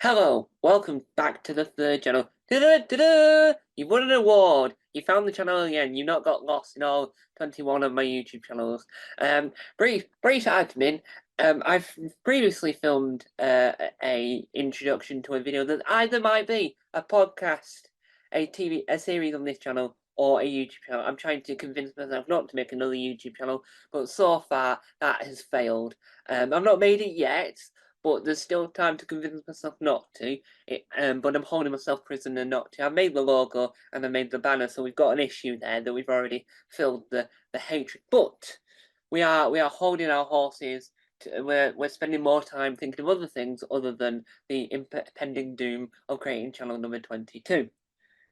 Hello, welcome back to the third channel. Da-da-da-da! You won an award. You found the channel again. You've not got lost in all 21 of my YouTube channels. Brief admin. I've previously filmed a introduction to a video that either might be a podcast, a series on this channel, or a YouTube channel. I'm trying to convince myself not to make another YouTube channel, but so far that has failed. I've not made it yet, but there's still time to convince myself not to. But I'm holding myself prisoner not to. I've made the logo and I made the banner, so we've got an issue there that we've already filled the hatred. But we are holding our horses. We're spending more time thinking of other things other than the impending doom of creating channel number 22.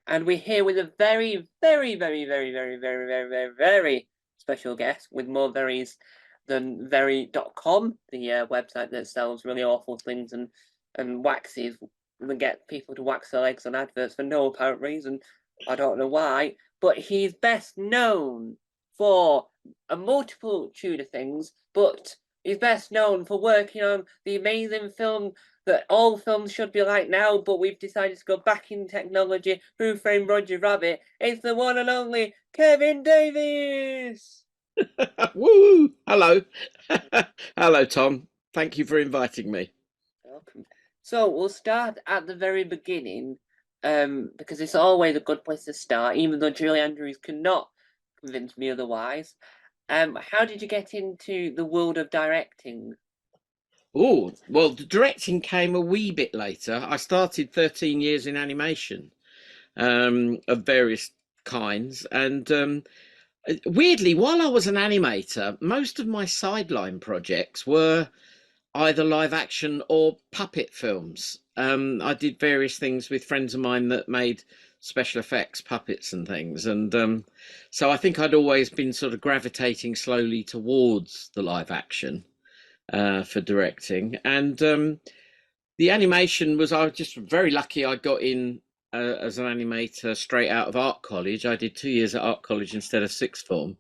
And we're here with a very, very, very, very, very, very, very, very, very special guest with more berries than very.com, the website that sells really awful things and waxes and get people to wax their legs on adverts for no apparent reason. I don't know why, but he's best known for a multitude of things, but he's best known for working on the amazing film that all films should be like now, but we've decided to go back in technology. Who Framed Roger Rabbit? It's the one and only Kevin Davies. Woo! Hello. Hello, Tom. Thank you for inviting me. Welcome. So we'll start at the very beginning, because it's always a good place to start, even though Julie Andrews cannot convince me otherwise. How did you get into the world of directing? Oh, well, the directing came a wee bit later. I started 13 years in animation of various kinds. And weirdly, while I was an animator, most of my sideline projects were either live action or puppet films. I did various things with friends of mine that made special effects, puppets and things. And so I think I'd always been sort of gravitating slowly towards the live action for directing. And the animation was, I was just very lucky I got in as an animator straight out of art college. I did 2 years at art college instead of sixth form.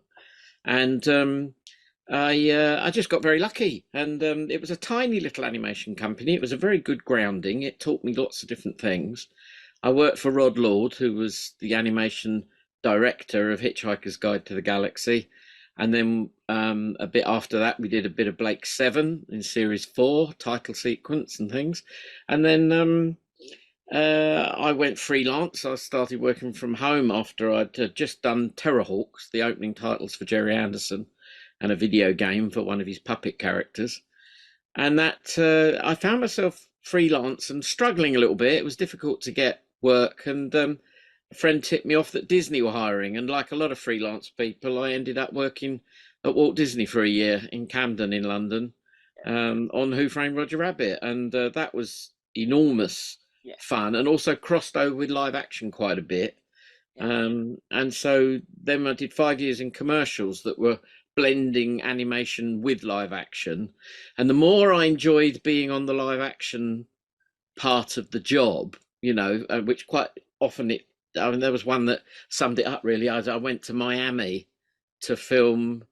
And I just got very lucky, and it was a tiny little animation company. It was a very good grounding. It taught me lots of different things. I worked for Rod Lord, who was the animation director of Hitchhiker's Guide to the Galaxy, and then a bit after that, we did a bit of Blake Seven in series 4, title sequence and things, and then I went freelance. I started working from home after I'd just done Terrorhawks, the opening titles for Jerry Anderson, and a video game for one of his puppet characters. And that I found myself freelance and struggling a little bit. It was difficult to get work, and a friend tipped me off that Disney were hiring. And like a lot of freelance people, I ended up working at Walt Disney for a year in Camden in London on Who Framed Roger Rabbit, and that was enormous fun, and also crossed over with live action quite a bit. And so then I did 5 years in commercials that were blending animation with live action. And the more I enjoyed being on the live action part of the job, which quite often there was one that summed it up really. I went to Miami to film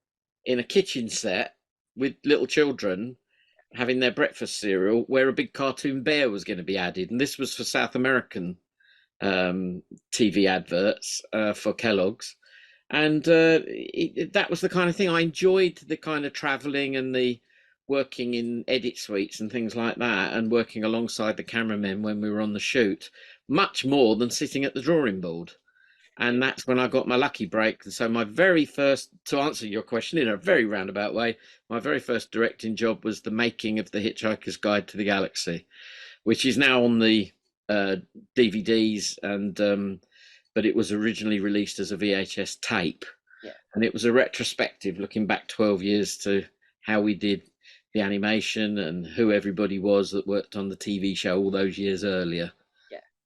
in a kitchen set with little children having their breakfast cereal, where a big cartoon bear was going to be added. And this was for South American TV adverts for Kellogg's. And that was the kind of thing I enjoyed, the kind of traveling and the working in edit suites and things like that, and working alongside the cameramen when we were on the shoot, much more than sitting at the drawing board. And that's when I got my lucky break. And so my very first, to answer your question in a very roundabout way, my very first directing job was the making of The Hitchhiker's Guide to the Galaxy, which is now on the DVDs, and but it was originally released as a VHS tape. And it was a retrospective looking back 12 years to how we did the animation and who everybody was that worked on the TV show all those years earlier.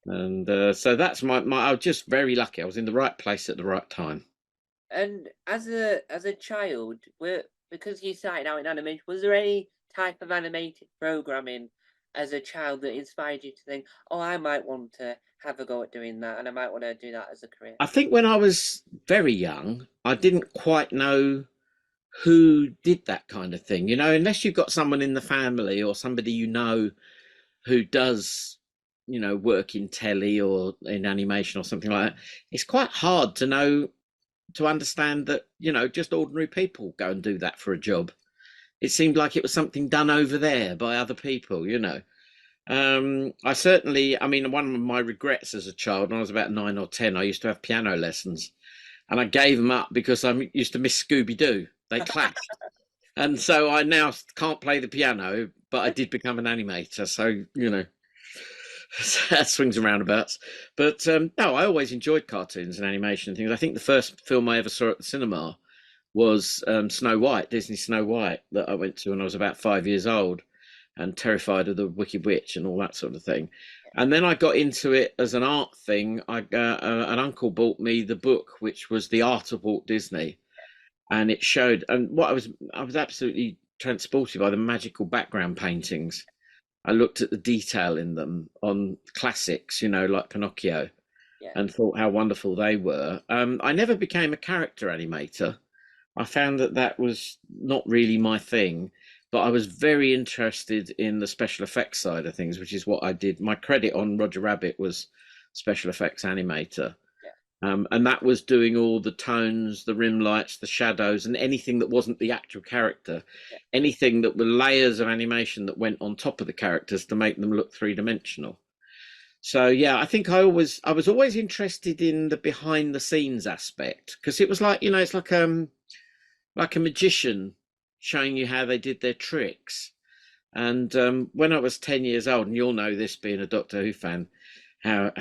And so that's my I was just very lucky. I was in the right place at the right time. And as a child, because you started out in animation, was there any type of animated programming as a child that inspired you to think, oh, I might want to have a go at doing that, and I might want to do that as a career? I think when I was very young, I didn't quite know who did that kind of thing, unless you've got someone in the family or somebody who does work in telly or in animation or something like that, it's quite hard to know, to understand that, just ordinary people go and do that for a job. It seemed like it was something done over there by other people. I certainly, I mean, one of my regrets as a child, when I was about 9 or 10, I used to have piano lessons, and I gave them up because I used to miss Scooby Doo. They clashed. And so I now can't play the piano, but I did become an animator. So, that swings and roundabouts. But no, I always enjoyed cartoons and animation and things. I think the first film I ever saw at the cinema was Snow White, Disney Snow White, that I went to when I was about 5 years old, and terrified of the Wicked Witch and all that sort of thing. And then I got into it as an art thing. An uncle bought me the book, which was The Art of Walt Disney, and it showed. And what I was absolutely transported by the magical background paintings. I looked at the detail in them on classics, like Pinocchio, Yeah, and thought how wonderful they were. I never became a character animator. I found that that was not really my thing, but I was very interested in the special effects side of things, which is what I did. My credit on Roger Rabbit was special effects animator. yeah, And that was doing all the tones, the rim lights, the shadows, and anything that wasn't the actual character, yeah. anything that were layers of animation that went on top of the characters to make them look three-dimensional. So yeah, I think I was always interested in the behind the scenes aspect, because it was like, it's like a magician showing you how they did their tricks. And when I was 10 years old, and you'll know this being a Doctor Who fan, how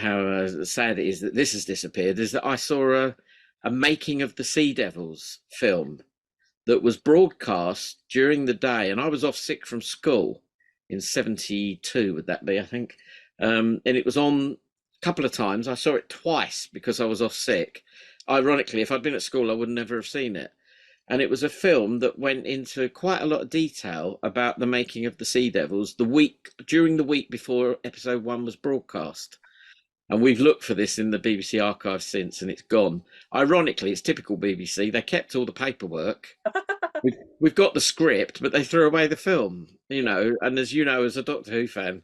sad it is that this has disappeared, is that I saw a making of the Sea Devils film that was broadcast during the day, and I was off sick from school in 72, would that be, I think. And it was on a couple of times. I saw it twice because I was off sick. Ironically, if I'd been at school, I would never have seen it. And it was a film that went into quite a lot of detail about the making of the Sea Devils during the week before episode 1 was broadcast. And we've looked for this in the BBC archive since, and it's gone. Ironically, it's typical BBC. They kept all the paperwork. We've got the script, but they threw away the film, And as you know, as a Doctor Who fan,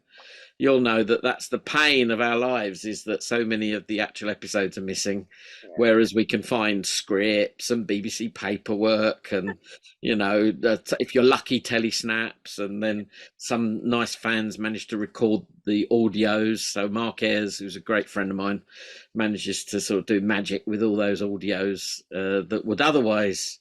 you'll know that that's the pain of our lives, is that so many of the actual episodes are missing, Yeah. whereas we can find scripts and BBC paperwork and, if you're lucky, telesnaps, and then some nice fans manage to record the audios. So Mark Ayres, who's a great friend of mine, manages to sort of do magic with all those audios that would otherwise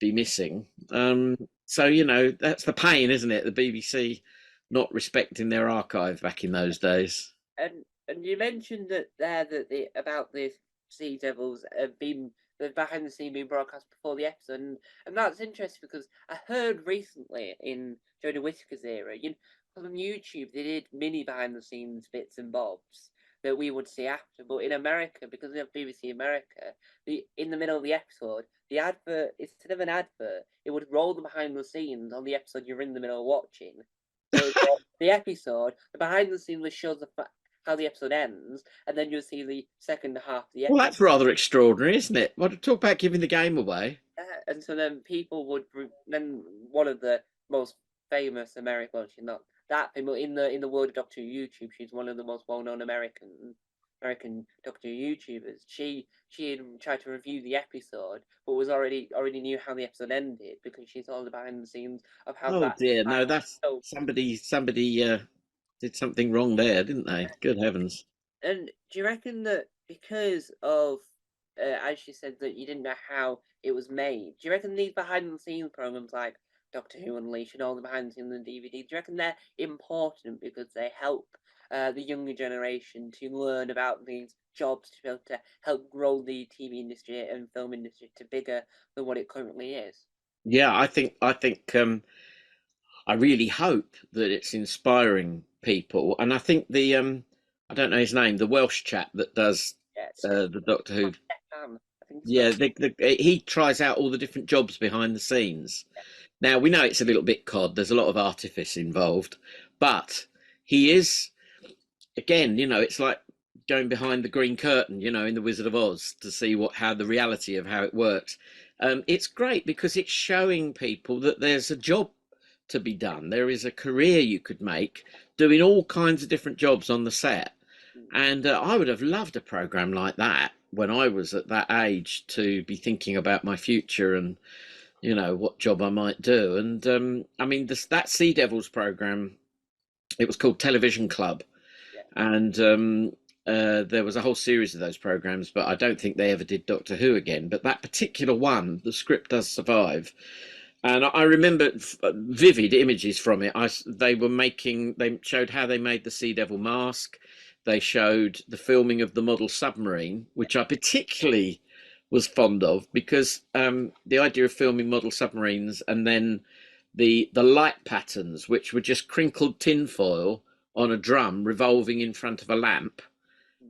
be missing. So, that's the pain, isn't it? The BBC not respecting their archive back in those days. And you mentioned about the Sea Devils have been the behind the scene being broadcast before the episode, and that's interesting because I heard recently in Jodie Whittaker's era, on YouTube they did mini behind the scenes bits and bobs that we would see after, but in America, because we have BBC America, in the middle of the episode, the advert, instead of an advert, it would roll the behind the scenes on the episode you're in the middle of watching. So the episode, the behind the scenes shows how the episode ends, and then you'll see the second half of the Well, episode. that's rather extraordinary, isn't it? What, talk about giving the game away. And so then people would then one of the most famous American, well, she's not that famous in the world of Doctor Who YouTube. She's one of the most well known American Doctor Who YouTubers. She had tried to review the episode, but was already knew how the episode ended because she saw the behind the scenes of how Oh that. dear, no, that's So somebody did something wrong there, didn't they? Good heavens. And do you reckon that because of, as you said, that you didn't know how it was made, do you reckon these behind the scenes programs like Doctor Who Unleashed and all the behind the scenes and DVD, do you reckon they're important because they help the younger generation to learn about these jobs to be able to help grow the TV industry and film industry to bigger than what it currently is? Yeah, I think I really hope that it's inspiring people, and I think the I don't know his name, the Welsh chap that does Yeah, the Doctor Who. I think so. Yeah, he tries out all the different jobs behind the scenes. Now we know it's a little bit cod. There's a lot of artifice involved, but he is, again, it's like going behind the green curtain, in the Wizard of Oz, to see how the reality of how it works. It's great because it's showing people that there's a job to be done. There is a career you could make doing all kinds of different jobs on the set. Mm. And I would have loved a program like that when I was at that age to be thinking about my future and what job I might do. And I mean, that Sea Devils program, it was called Television Club, Yeah. and there was a whole series of those programs, but I don't think they ever did Doctor Who again. But that particular one, the script does survive, and I remember vivid images from it. They showed how they made the Sea Devil mask. They showed the filming of the model submarine, which I particularly was fond of because the idea of filming model submarines and then the light patterns, which were just crinkled tinfoil on a drum revolving in front of a lamp,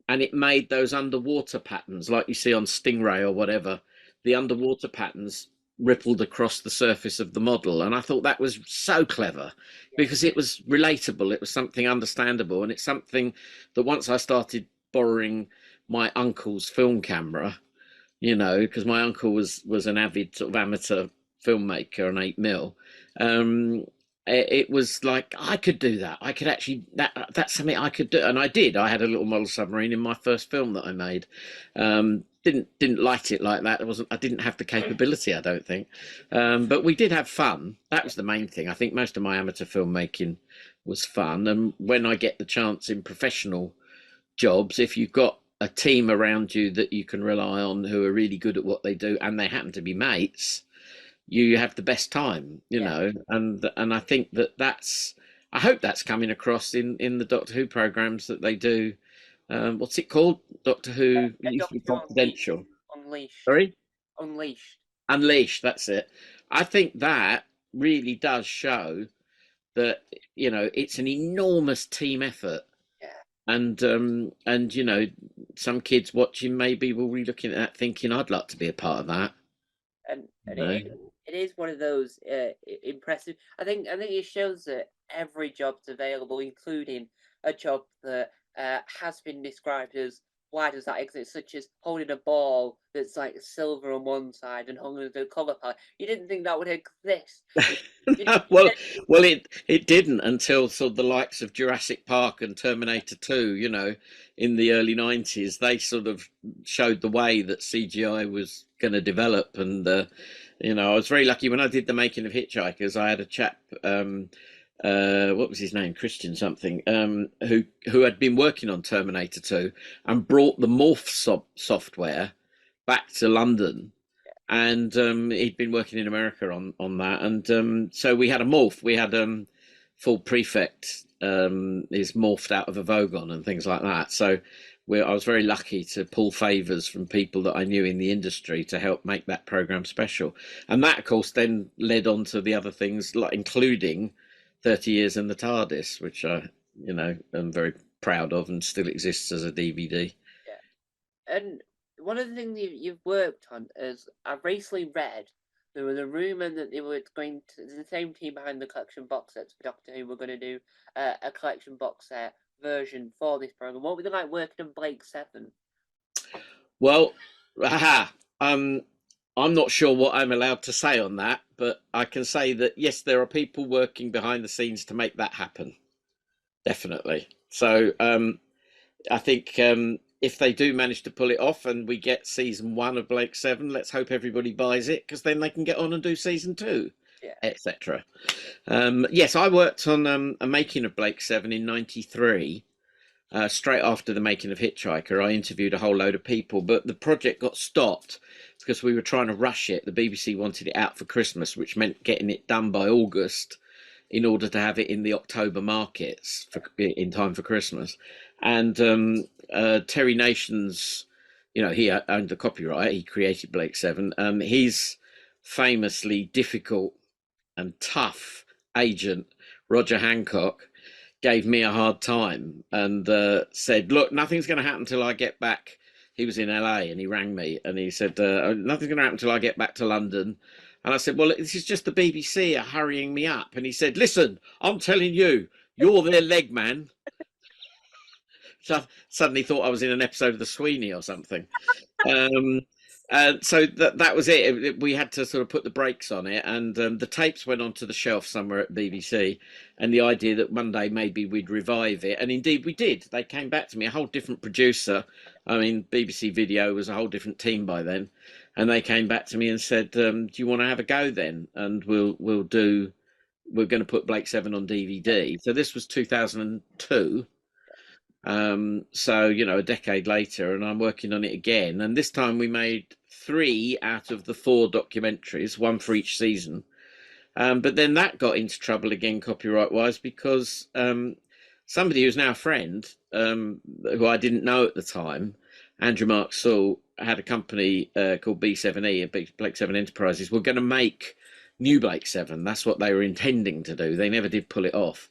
and it made those underwater patterns like you see on Stingray or whatever. The underwater patterns rippled across the surface of the model, and I thought that was so clever Yeah. because it was relatable, it was something understandable, and it's something that once I started borrowing my uncle's film camera, because my uncle was an avid sort of amateur filmmaker on 8mm. It was like I could do that. I could actually that's something I could do, and I did. I had a little model submarine in my first film that I made. Didn't light it like that. It wasn't. I didn't have the capability. I don't think, but we did have fun. That was the main thing. I think most of my amateur filmmaking was fun, and when I get the chance in professional jobs, if you've got a team around you that you can rely on who are really good at what they do and they happen to be mates, you have the best time, Yeah. and I think that's I hope that's coming across in the Doctor Who programs that they do. What's it called? Doctor Who A Usefully Doctor Confidential. Unleashed. Sorry, Unleashed. Unleashed. That's it. I think that really does show that it's an enormous team effort, Yeah. and some kids watching maybe will be looking at that thinking I'd like to be a part of that. And you know it is one of those impressive. I think it shows that every job's available, including a job that has been described as why does that exist, such as holding a ball that's like silver on one side and hung as a colour palette. You didn't think that would exist. You No, didn't, well, it didn't until sort of the likes of Jurassic Park and Terminator 2, in the early 90s. They sort of showed the way that CGI was going to develop. And, I was very lucky when I did the making of Hitchhikers. I had a chap, what was his name? Christian something, who had been working on Terminator 2 and brought the software back to London, and he'd been working in America on that, and so we had a morph. We had full prefect is morphed out of a Vogon and things like that. So I was very lucky to pull favours from people that I knew in the industry to help make that program special, and that, of course, then led on to the other things, like including 30 Years in the TARDIS, which I am very proud of and still exists as a DVD. yeah. And one of the things you've worked on is I've recently read there was a rumor that they were going to the same team behind the collection box sets for Doctor Who were going to do a collection box set version for this program. What would it like working on Blake Seven? Well, aha, I'm not sure what I'm allowed to say on that, but I can say that yes, there are people working behind the scenes to make that happen. Definitely. So I think if they do manage to pull it off and we get season 1 of Blake Seven, let's hope everybody buys it, because then they can get on and do season 2, Yeah, etc. Yes, I worked on a making of Blake Seven in '93. Straight after the making of Hitchhiker, I interviewed a whole load of people, but the project got stopped because we were trying to rush it. The BBC wanted it out for Christmas, which meant getting it done by August in order to have it in the October markets in time for Christmas. And Terry Nations, he owned the copyright. He created Blake Seven. His famously difficult and tough agent, Roger Hancock, gave me a hard time and said, "Look, nothing's going to happen till I get back." He was in LA and he rang me and he said, "Nothing's going to happen till I get back to London." And I said, "Well, this is just the BBC are hurrying me up." And he said, "Listen, I'm telling you, you're their leg man." So I suddenly thought I was in an episode of The Sweeney or something. Um, So that was it. We had to sort of put the brakes on it, and the tapes went onto the shelf somewhere at BBC. And the idea that one day maybe we'd revive it, and indeed we did. They came back to me, a whole different producer. I mean, BBC Video was a whole different team by then, and they came back to me and said, "Do you want to have a go then? And we'll do. We're going to put Blake Seven on DVD." So this was 2002. So a decade later, and I'm working on it again. And this time we made three out of the four documentaries, one for each season. But then that got into trouble again, copyright wise, because somebody who's now a friend, who I didn't know at the time, Andrew Mark Saul, had a company called B7E, Blake Seven Enterprises, were going to make new Blake Seven. That's what they were intending to do. They never did pull it off.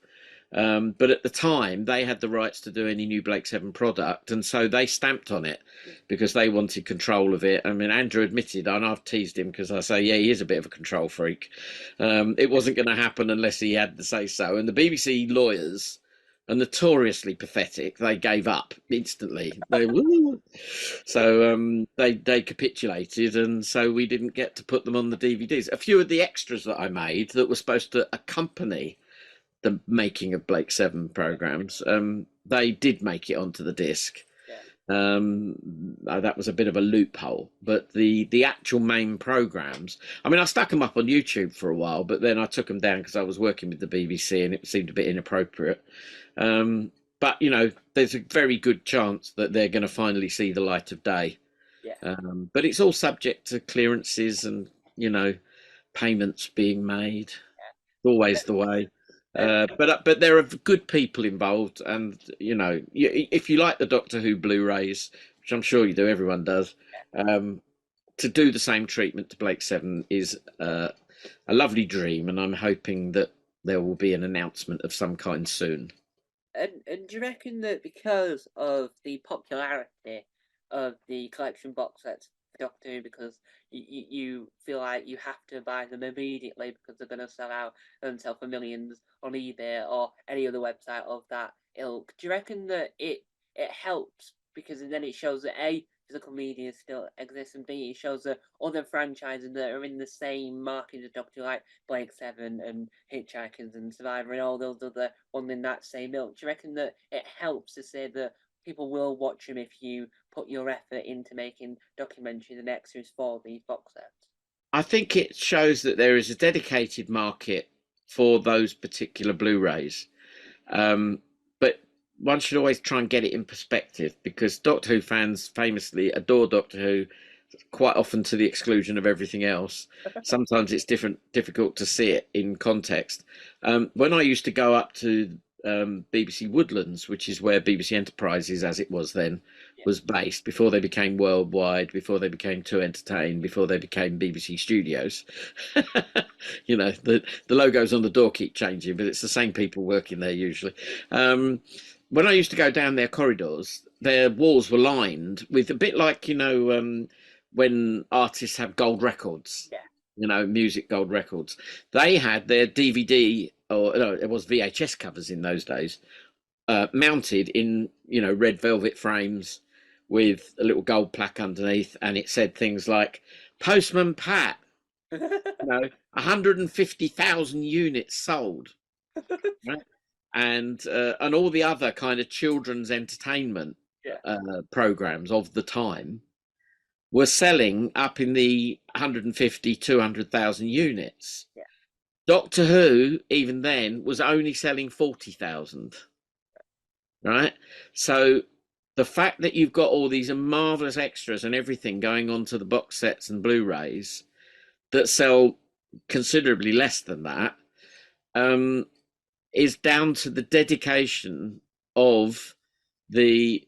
But at the time, they had the rights to do any new Blake Seven product, and so they stamped on it because they wanted control of it. I mean, Andrew admitted, and I've teased him because I say, yeah, he is a bit of a control freak. It wasn't going to happen unless he had to say so. And the BBC lawyers are notoriously pathetic. They gave up instantly. So they capitulated, and so we didn't get to put them on the DVDs. A few of the extras that I made that were supposed to accompany the making of Blake Seven programs, they did make it onto the disc. That was a bit of a loophole, but the actual main programs, I mean, I stuck them up on YouTube for a while, but then I took them down because I was working with the BBC and it seemed a bit inappropriate. But there's a very good chance that they're going to finally see the light of day. But it's all subject to clearances and payments being made. Always the way. But there are good people involved, and if you like the Doctor Who Blu-rays, which I'm sure you do, everyone does, to do the same treatment to Blake Seven is a lovely dream, and I'm hoping that there will be an announcement of some kind soon. And do you reckon that because of the popularity of the collection box sets for Doctor Who, because you feel like you have to buy them immediately because they're going to sell out and sell for millions on eBay or any other website of that ilk, do you reckon that it helps because then it shows that A, physical media still exists, and B, it shows that other franchises that are in the same market as Doctor Who, like Blake Seven and Hitchhikers and Survivor and all those other ones in that same ilk, do you reckon that it helps to say that people will watch them if you put your effort into making documentaries and extras for these box sets? I think it shows that there is a dedicated market for those particular Blu-rays. But one should always try and get it in perspective, because Doctor Who fans famously adore Doctor Who, quite often to the exclusion of everything else. Sometimes it's difficult to see it in context. When I used to go up to BBC Woodlands, which is where BBC Enterprises, as it was then, was based before they became worldwide, before they became Too Entertained, before they became BBC Studios. The logos on the door keep changing, but it's the same people working there usually. When I used to go down their corridors, their walls were lined with a bit like when artists have gold records, music gold records. They had their DVD, or no, it was VHS covers in those days, mounted in red velvet frames with a little gold plaque underneath, and it said things like Postman Pat, 150,000 units sold, right? And all the other kind of children's entertainment programs of the time were selling up in the 150, 200,000 units. Doctor Who, even then, was only selling 40,000. Right? So the fact that you've got all these marvelous extras and everything going on to the box sets and Blu-rays that sell considerably less than that is down to the dedication of they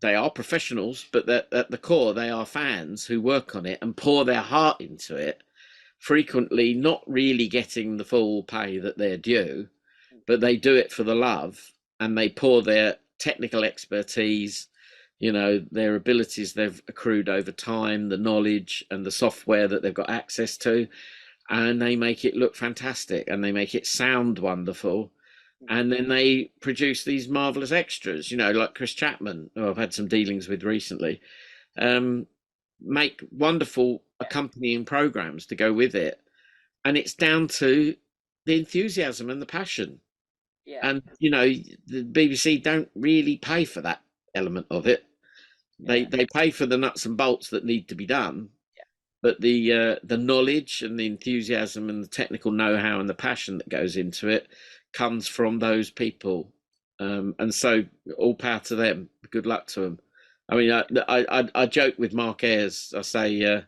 are professionals, but at the core, they are fans who work on it and pour their heart into it, frequently not really getting the full pay that they're due, but they do it for the love, and they pour their technical expertise, their abilities they've accrued over time, the knowledge and the software that they've got access to, and they make it look fantastic, and they make it sound wonderful. And then they produce these marvelous extras, like Chris Chapman, who I've had some dealings with recently. make wonderful accompanying programs to go with it. And it's down to the enthusiasm and the passion. yeah, And, the BBC don't really pay for that element of it. They yeah, they pay for the nuts and bolts that need to be done, yeah. but the knowledge and the enthusiasm and the technical know-how and the passion that goes into it comes from those people. And so all power to them. Good luck to them. I mean, I joke with Mark Ayres. I say,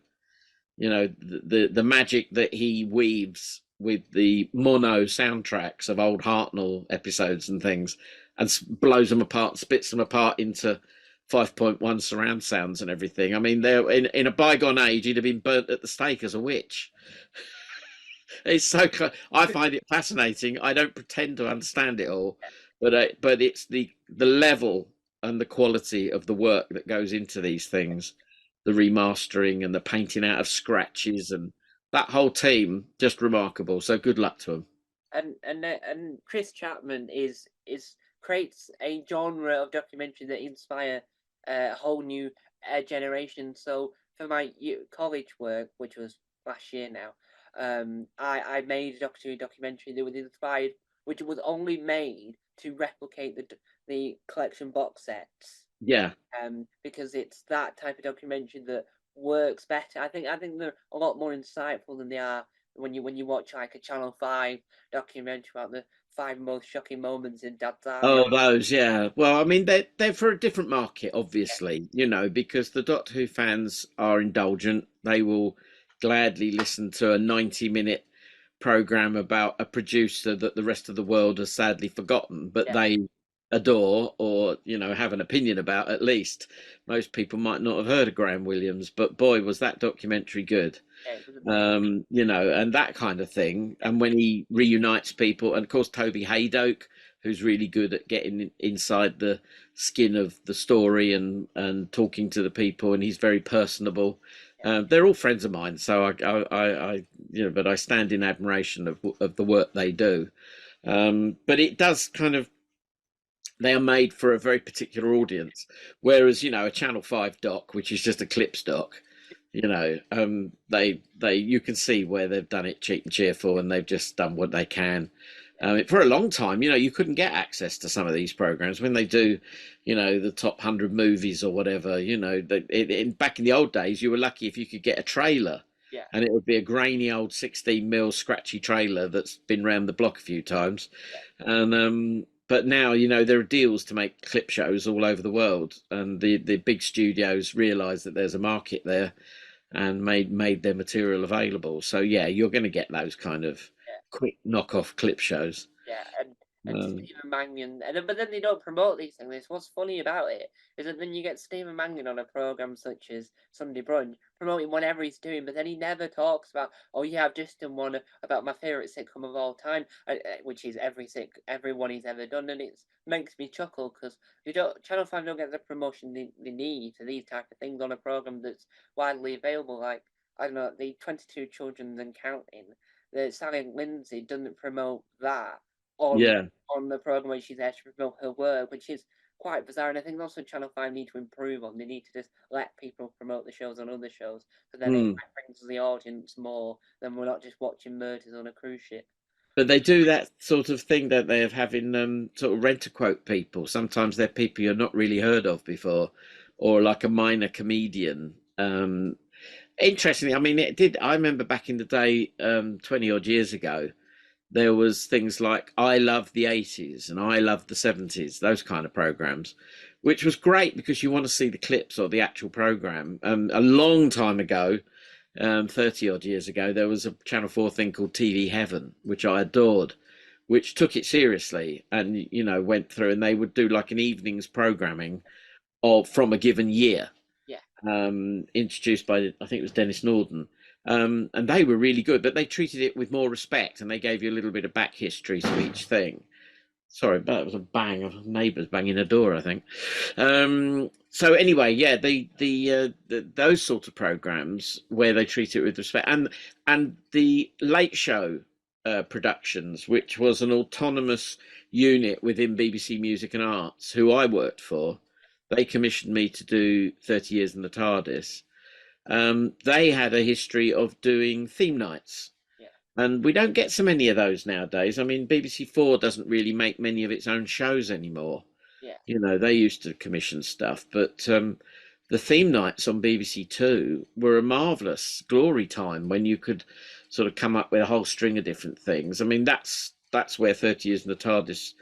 the magic that he weaves with the mono soundtracks of old Hartnell episodes and things, and blows them apart, spits them apart into 5.1 surround sounds and everything. I mean, they're in a bygone age, he'd have been burnt at the stake as a witch. It's so I find it fascinating. I don't pretend to understand it all, but it's the level and the quality of the work that goes into these things, the remastering and the painting out of scratches, and that whole team just remarkable. So good luck to them. And Chris Chapman is creates a genre of documentary that inspire a whole new generation. So for my college work, which was last year now, I made a documentary that was inspired, which was only made to replicate the collection box sets. Yeah. Because it's that type of documentary that works better. I think they're a lot more insightful than they are when you watch like a Channel 5 documentary about the 5 most shocking moments in Dad's Army. Oh, those, yeah. Well, I mean, they're for a different market, obviously, because the Doctor Who fans are indulgent. They will gladly listen to a 90-minute program about a producer that the rest of the world has sadly forgotten, but Yeah, they adore or have an opinion about. At least most people might not have heard of Graham Williams, but boy, was that documentary good. yeah, it was amazing. And that kind of thing. Yeah, And when he reunites people, and of course Toby Haydock, who's really good at getting inside the skin of the story and talking to the people, and he's very personable. They're all friends of mine, so but I stand in admiration of the work they do. But it does kind of, they are made for a very particular audience, whereas a Channel 5 doc, which is just a clips doc, they you can see where they've done it cheap and cheerful, and they've just done what they can. For a long time, you couldn't get access to some of these programs when they do, the top 100 movies or whatever. Back in the old days, you were lucky if you could get a trailer, yeah, and it would be a grainy old 16mm scratchy trailer that's been round the block a few times. And but now, there are deals to make clip shows all over the world, and the big studios realise that there's a market there, and made their material available. So yeah, you're going to get those kind of yeah. quick knockoff clip shows. Yeah, and Um, Stephen Mangan, but then they don't promote these things. What's funny about it is that then you get Stephen Mangan on a program such as Sunday Brunch promoting whatever he's doing, but then he never talks about, oh yeah, I've just done one about my favorite sitcom of all time, which is everyone he's ever done, and it makes me chuckle because you don't Channel 5 don't get the promotion they need for these type of things on a program that's widely available. Like I don't know, the 22 Children and Counting. The Sally Lindsay doesn't promote that on yeah, on the program where she's there to promote her work, which is quite bizarre. And I think also Channel 5 need to improve on. They need to just let people promote the shows on other shows, so then it mm. brings the audience more. Then we're not just watching murders on a cruise ship. But they do that sort of thing, don't they, of having sort of rent a quote people. Sometimes they're people you're not really heard of before, or like a minor comedian. Interestingly, I mean, it did. I remember back in the day, 20 odd years ago, there was things like I Love the 80s and I Love the 70s, those kind of programs, which was great because you want to see the clips or the actual program. A long time ago, 30 odd years ago, there was a Channel 4 thing called TV Heaven, which I adored, which took it seriously and, went through, and they would do like an evening's programming of from a given year, Yeah, introduced by, I think it was Dennis Norden. And they were really good, but they treated it with more respect, and they gave you a little bit of back history to each thing. Sorry, but it was a bang of neighbours banging a door, I think. So anyway, yeah, those sort of programs where they treat it with respect, and the Late Show productions, which was an autonomous unit within BBC Music and Arts, who I worked for. They commissioned me to do 30 Years in the TARDIS, they had a history of doing theme nights. Yeah, And we don't get so many of those nowadays. I mean, BBC Four doesn't really make many of its own shows anymore. yeah, You know, they used to commission stuff, but the theme nights on BBC Two were a marvelous glory time when you could sort of come up with a whole string of different things. I mean, that's where 30 Years in the TARDIS,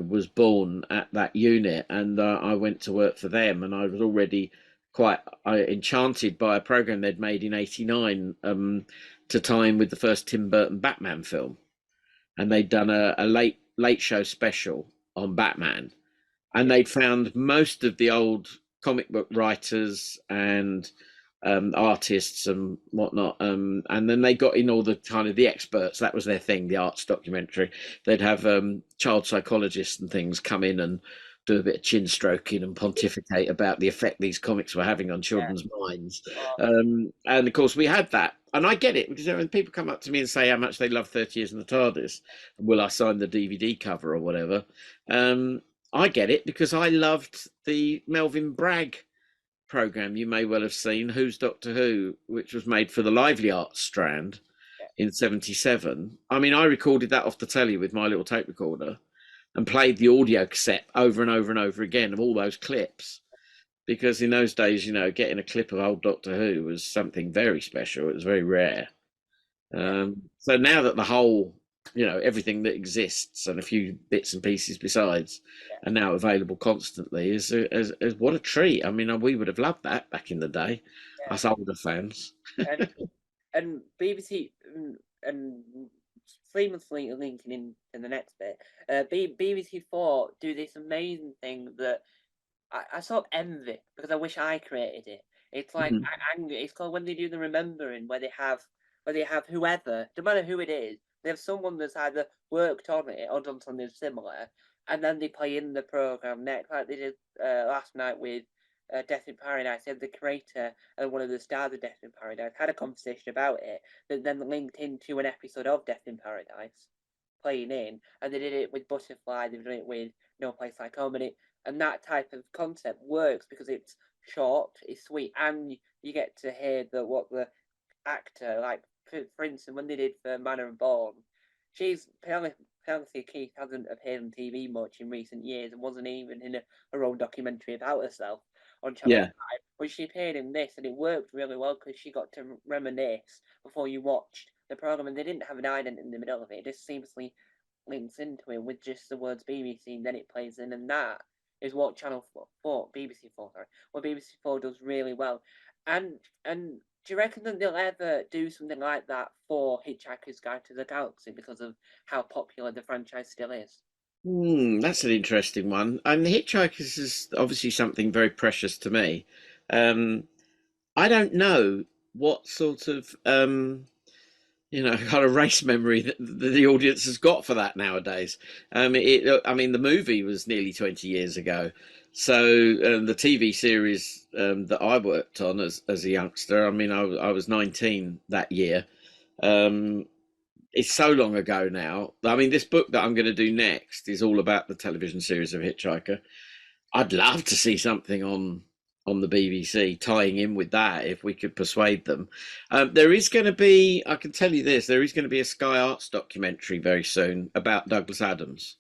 was born at that unit, and I went to work for them, and I was already quite enchanted by a program they'd made in '89 to tie in with the first Tim Burton Batman film, and they'd done a late show special on Batman, and yeah, they'd found most of the old comic book writers and artists and whatnot, and then they got in all the kind of the experts. That was their thing, the arts documentary. They'd have child psychologists and things come in and do a bit of chin stroking and pontificate about the effect these comics were having on yeah. children's minds. Oh, And of course, we had that. And I get it, because when people come up to me and say how much they love 30 Years in the TARDIS, will I sign the DVD cover or whatever? I get it, because I loved the Melvin Bragg program you may well have seen, Who's Doctor Who, which was made for the Lively Arts strand yeah, in '77. I mean, I recorded that off the telly with my little tape recorder and played the audio cassette over and over and over again of all those clips, because in those days, getting a clip of old Doctor Who was something very special. It was very rare. yeah, So now that the whole, everything that exists and a few bits and pieces besides yeah, are now available constantly, is what a treat. I mean, we would have loved that back in the day, yeah. us older fans. And BBC and seamlessly linking in the next bit, BBC Four do this amazing thing that I sort of envy because I wish I created it. It's like Mhm. angry. It's called when they do the remembering, where they have whoever, no matter who it is, they have someone that's either worked on it or done something similar, and then they play in the program next, like they did last night with Death in Paradise. They had the creator and one of the stars of Death in Paradise had a conversation about it that then linked into an episode of Death in Paradise playing in, and they did it with Butterfly. They've done it with No Place Like Home, and that type of concept works because it's short, it's sweet, and you get to hear what the actor, like for instance, when they did for Manor and Born, she's Penelope Keith hasn't appeared on TV much in recent years and wasn't even in her own documentary about herself on Channel Yeah. 5, but she appeared in this and it worked really well because she got to reminisce before you watched the program, and they didn't have an ident in the middle of it. It just seamlessly links into it with just the words BBC, and then it plays in, and that is what BBC 4, sorry, what BBC 4 does really well. And do you reckon that they'll ever do something like that for Hitchhiker's Guide to the Galaxy because of how popular the franchise still is? That's an interesting one. And the Hitchhikers is obviously something very precious to me. Um, I don't know what sort of kind of race memory that the audience has got for that nowadays. I mean, the movie was nearly 20 years ago, so the TV series that I worked on as a youngster, I mean, I was 19 that year. Um, it's so long ago now. I mean, this book that I'm going to do next is all about the television series of Hitchhiker. I'd love to see something on the BBC tying in with that if we could persuade them. There is going to be, I can tell you this, there is going to be a Sky Arts documentary very soon about Douglas Adams,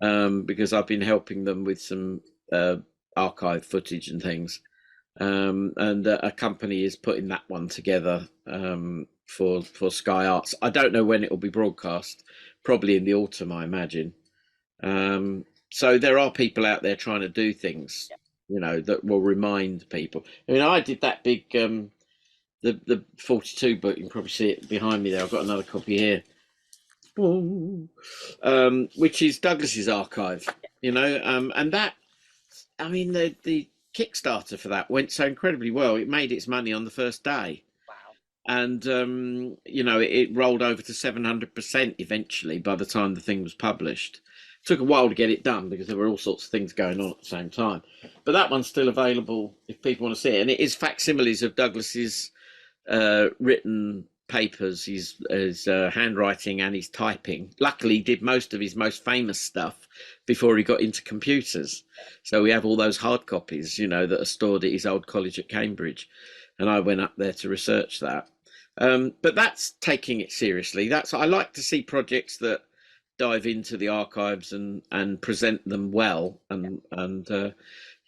because I've been helping them with some archive footage and things. And a company is putting that one together for Sky Arts. I don't know when it will be broadcast, probably in the autumn, I imagine. So there are people out there trying to do things, that will remind people. I mean, I did that big the 42 book. You can probably see it behind me there. I've got another copy here, which is Douglas's archive. And that, I mean, the Kickstarter for that went so incredibly well. It made its money on the first day, Wow. and it rolled over to 700% eventually by the time the thing was published. It took a while to get it done because there were all sorts of things going on at the same time, but that one's still available if people want to see it, and it is facsimiles of Douglas's written papers, his handwriting and his typing. Luckily, he did most of his most famous stuff before he got into computers. So we have all those hard copies, that are stored at his old college at Cambridge. And I went up there to research that. But that's taking it seriously. I like to see projects that dive into the archives and present them well. And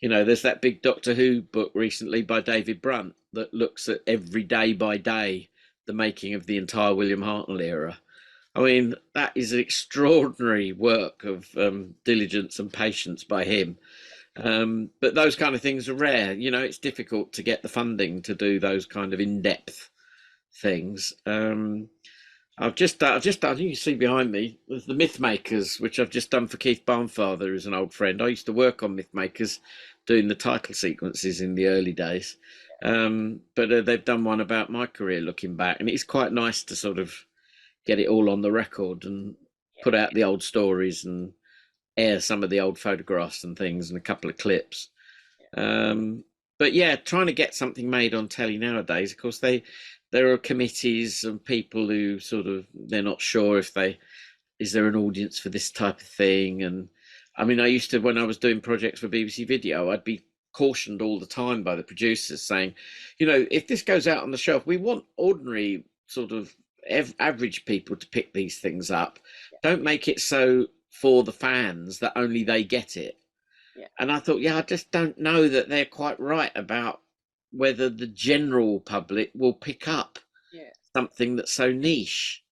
there's that big Doctor Who book recently by David Brunt that looks at every day by day the making of the entire William Hartnell era. I mean, that is an extraordinary work of diligence and patience by him. But those kind of things are rare. It's difficult to get the funding to do those kind of in-depth things. I've just done, you can see behind me, the Myth Makers, which I've just done for Keith Barnfather, who's an old friend. I used to work on Myth Makers, doing the title sequences in the early days. But they've done one about my career looking back, and it's quite nice to sort of get it all on the record and put out the old stories and air some of the old photographs and things and a couple of clips. But yeah, trying to get something made on telly nowadays, of course, there are committees and people who they're not sure if is there an audience for this type of thing. And I mean, I used to, when I was doing projects for BBC Video, I'd be cautioned all the time by the producers saying, if this goes out on the shelf, we want ordinary average people to pick these things up. Don't make it so for the fans that only they get it. And I thought, I just don't know that they're quite right about whether the general public will pick up something that's so niche.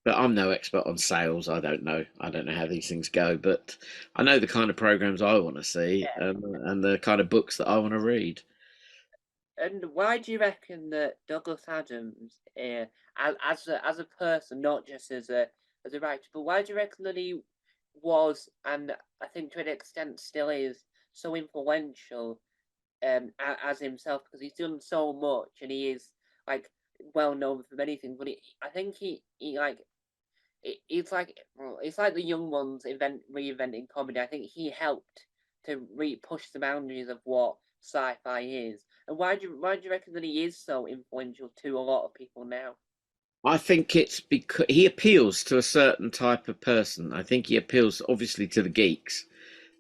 But I'm no expert on sales. I don't know how these things go, but I know the kind of programs I want to see and the kind of books that I want to read. And why do you reckon that Douglas Adams, as a person, not just as a writer, but why do you reckon that he was, and I think to an extent still is, so influential as himself, because he's done so much and he is like well known for many things. But I think it's like the young ones reinventing comedy. I think he helped to push the boundaries of what sci-fi is. And why do you reckon that he is so influential to a lot of people now? I think it's because he appeals to a certain type of person. I think he appeals obviously to the geeks,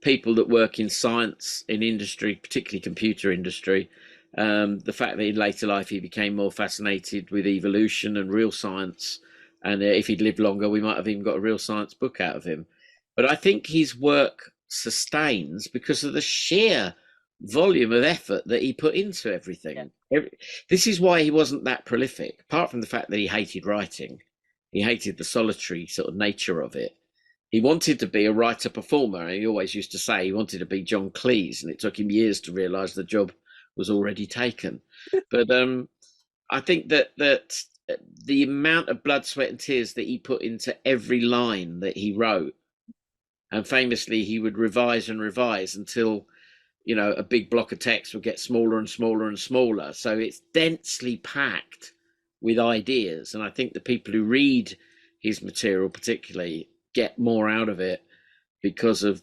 people that work in science, in industry, particularly computer industry. The fact that in later life he became more fascinated with evolution and real science, and if he'd lived longer, we might have even got a real science book out of him. But I think his work sustains because of the sheer volume of effort that he put into everything. This is why he wasn't that prolific, apart from the fact that he hated writing. He hated the solitary sort of nature of it. He wanted to be a writer performer. He always used to say he wanted to be John Cleese, and it took him years to realize the job was already taken. But I think that the amount of blood, sweat, and tears that he put into every line that he wrote, and famously he would revise and revise until a big block of text would get smaller and smaller and smaller. So it's densely packed with ideas, and I think the people who read his material particularly get more out of it because of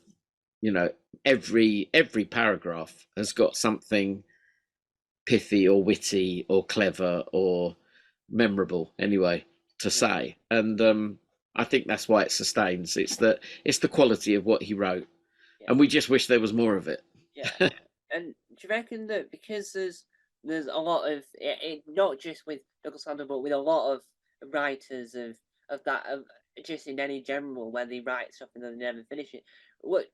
every paragraph has got something pithy or witty or clever or memorable anyway to say. And I think that's why it sustains. It's the quality of what he wrote, and we just wish there was more of it. And do you reckon that because there's a lot of not just with Douglas Adams, but with a lot of writers of just in any general, where they write stuff and then they never finish it. What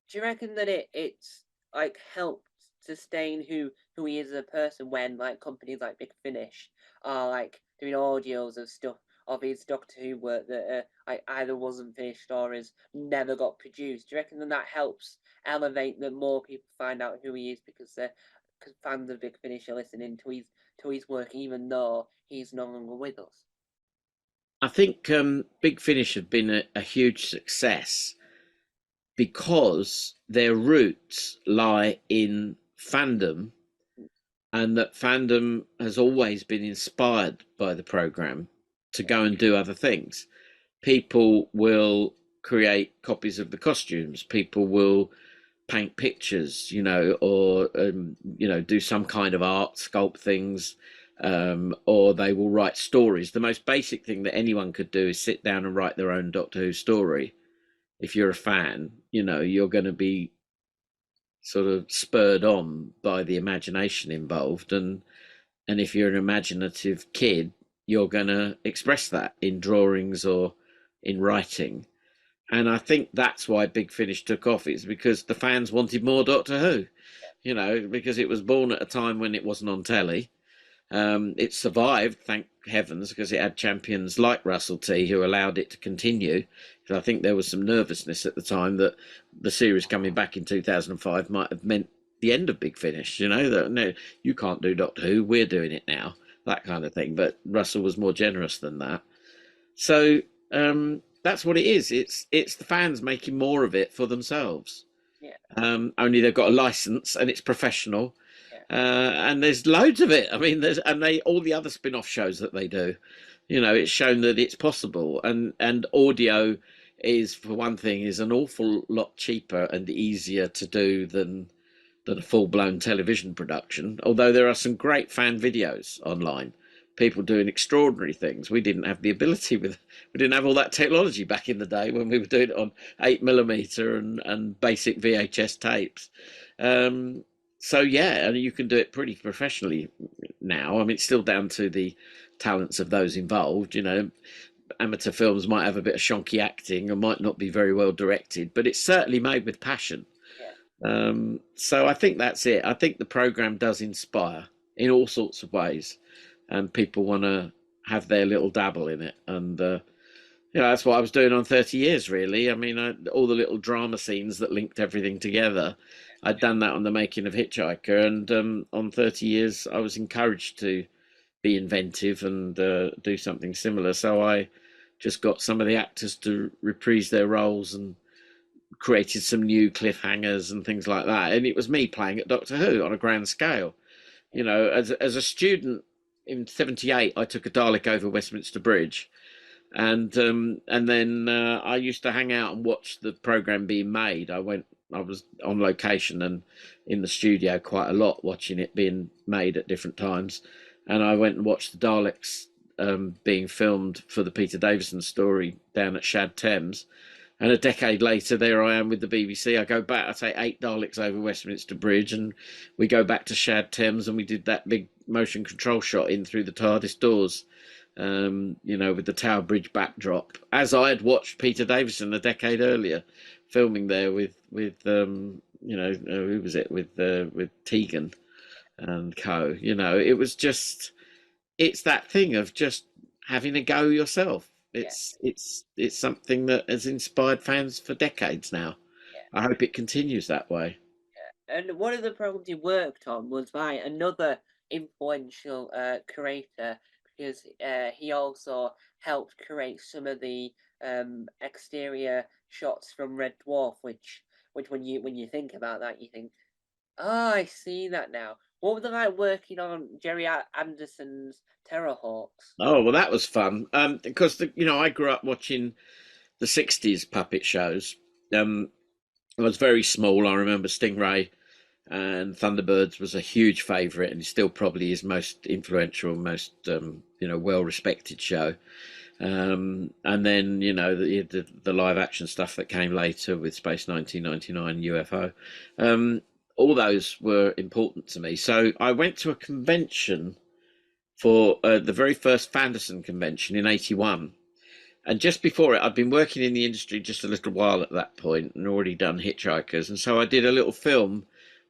do you reckon that it's like helped sustain who he is as a person when like companies like Big Finish are like doing audios of stuff of his Doctor Who work that like either wasn't finished or has never got produced? Do you reckon that helps elevate that more people find out who he is because fans of Big Finish are listening to his work even though he's no longer with us? I think Big Finish have been a huge success because their roots lie in fandom, and that fandom has always been inspired by the program to go and do other things. People will create copies of the costumes. People will paint pictures, or do some kind of art, sculpt things. or they will write stories. The most basic thing that anyone could do is sit down and write their own Doctor Who story. If you're a fan, you're going to be sort of spurred on by the imagination involved, and if you're an imaginative kid, you're going to express that in drawings or in writing. And I think that's why Big Finish took off, is because the fans wanted more Doctor Who, because it was born at a time when it wasn't on telly. It survived, thank heavens, because it had champions like Russell T who allowed it to continue. Because I think there was some nervousness at the time that the series coming back in 2005 might have meant the end of Big Finish. That no, you can't do Doctor Who, we're doing it now, that kind of thing. But Russell was more generous than that. So that's what it is. It's the fans making more of it for themselves. Yeah. Only they've got a license and it's professional. Yeah. And there's loads of it. I mean, all the other spin-off shows that they do, it's shown that it's possible. And audio is, for one thing, is an awful lot cheaper and easier to do than a full-blown television production. Although there are some great fan videos online, people doing extraordinary things. We didn't have the ability we didn't have all that technology back in the day when we were doing it on 8mm and basic VHS tapes. So yeah, and you can do it pretty professionally now. I mean, it's still down to the talents of those involved. Amateur films might have a bit of shonky acting and might not be very well directed, but it's certainly made with passion. So I think that's it. I think the program does inspire in all sorts of ways, and people want to have their little dabble in it. And that's what I was doing on 30 Years, really. I mean, all the little drama scenes that linked everything together. I'd done that on The Making of Hitchhiker, and on 30 Years, I was encouraged to be inventive and do something similar. So I just got some of the actors to reprise their roles and created some new cliffhangers and things like that. And it was me playing at Doctor Who on a grand scale. As a student in '78, I took a Dalek over Westminster Bridge, and then I used to hang out and watch the program being made. I was on location and in the studio quite a lot, watching it being made at different times. And I went and watched the Daleks being filmed for the Peter Davison story down at Shad Thames. And a decade later, there I am with the BBC. I go back, I take 8 Daleks over Westminster Bridge, and we go back to Shad Thames, and we did that big motion control shot in through the TARDIS doors, with the Tower Bridge backdrop, as I had watched Peter Davison a decade earlier, filming there with who was it, with Tegan and co. It was just, it's that thing of just having a go yourself. It's something that has inspired fans for decades now. I hope it continues that way. And one of the programs he worked on was by another influential creator, because he also helped create some of the exterior shots from Red Dwarf, which when you think about that, you think, oh, I see that now. What was it like working on Jerry Anderson's Terrorhawks? Oh well, that was fun. Because I grew up watching the '60s puppet shows. I was very small. I remember Stingray and Thunderbirds was a huge favourite, and still probably his most influential, most well respected show. And then the live action stuff that came later with Space 1999, UFO. All those were important to me. So I went to a convention for the very first Fanderson convention in '81. And just before it, I'd been working in the industry just a little while at that point and already done Hitchhikers. And so I did a little film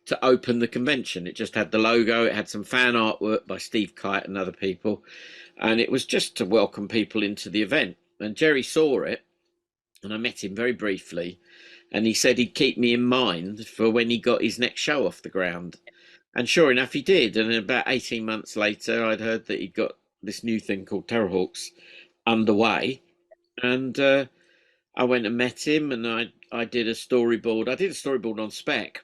to open the convention. It just had the logo, it had some fan artwork by Steve Kite and other people. And it was just to welcome people into the event. And Jerry saw it, and I met him very briefly. And he said he'd keep me in mind for when he got his next show off the ground. And sure enough, he did. And about 18 months later, I'd heard that he'd got this new thing called Terrorhawks underway. And I went and met him, and I did a storyboard. I did a storyboard on spec,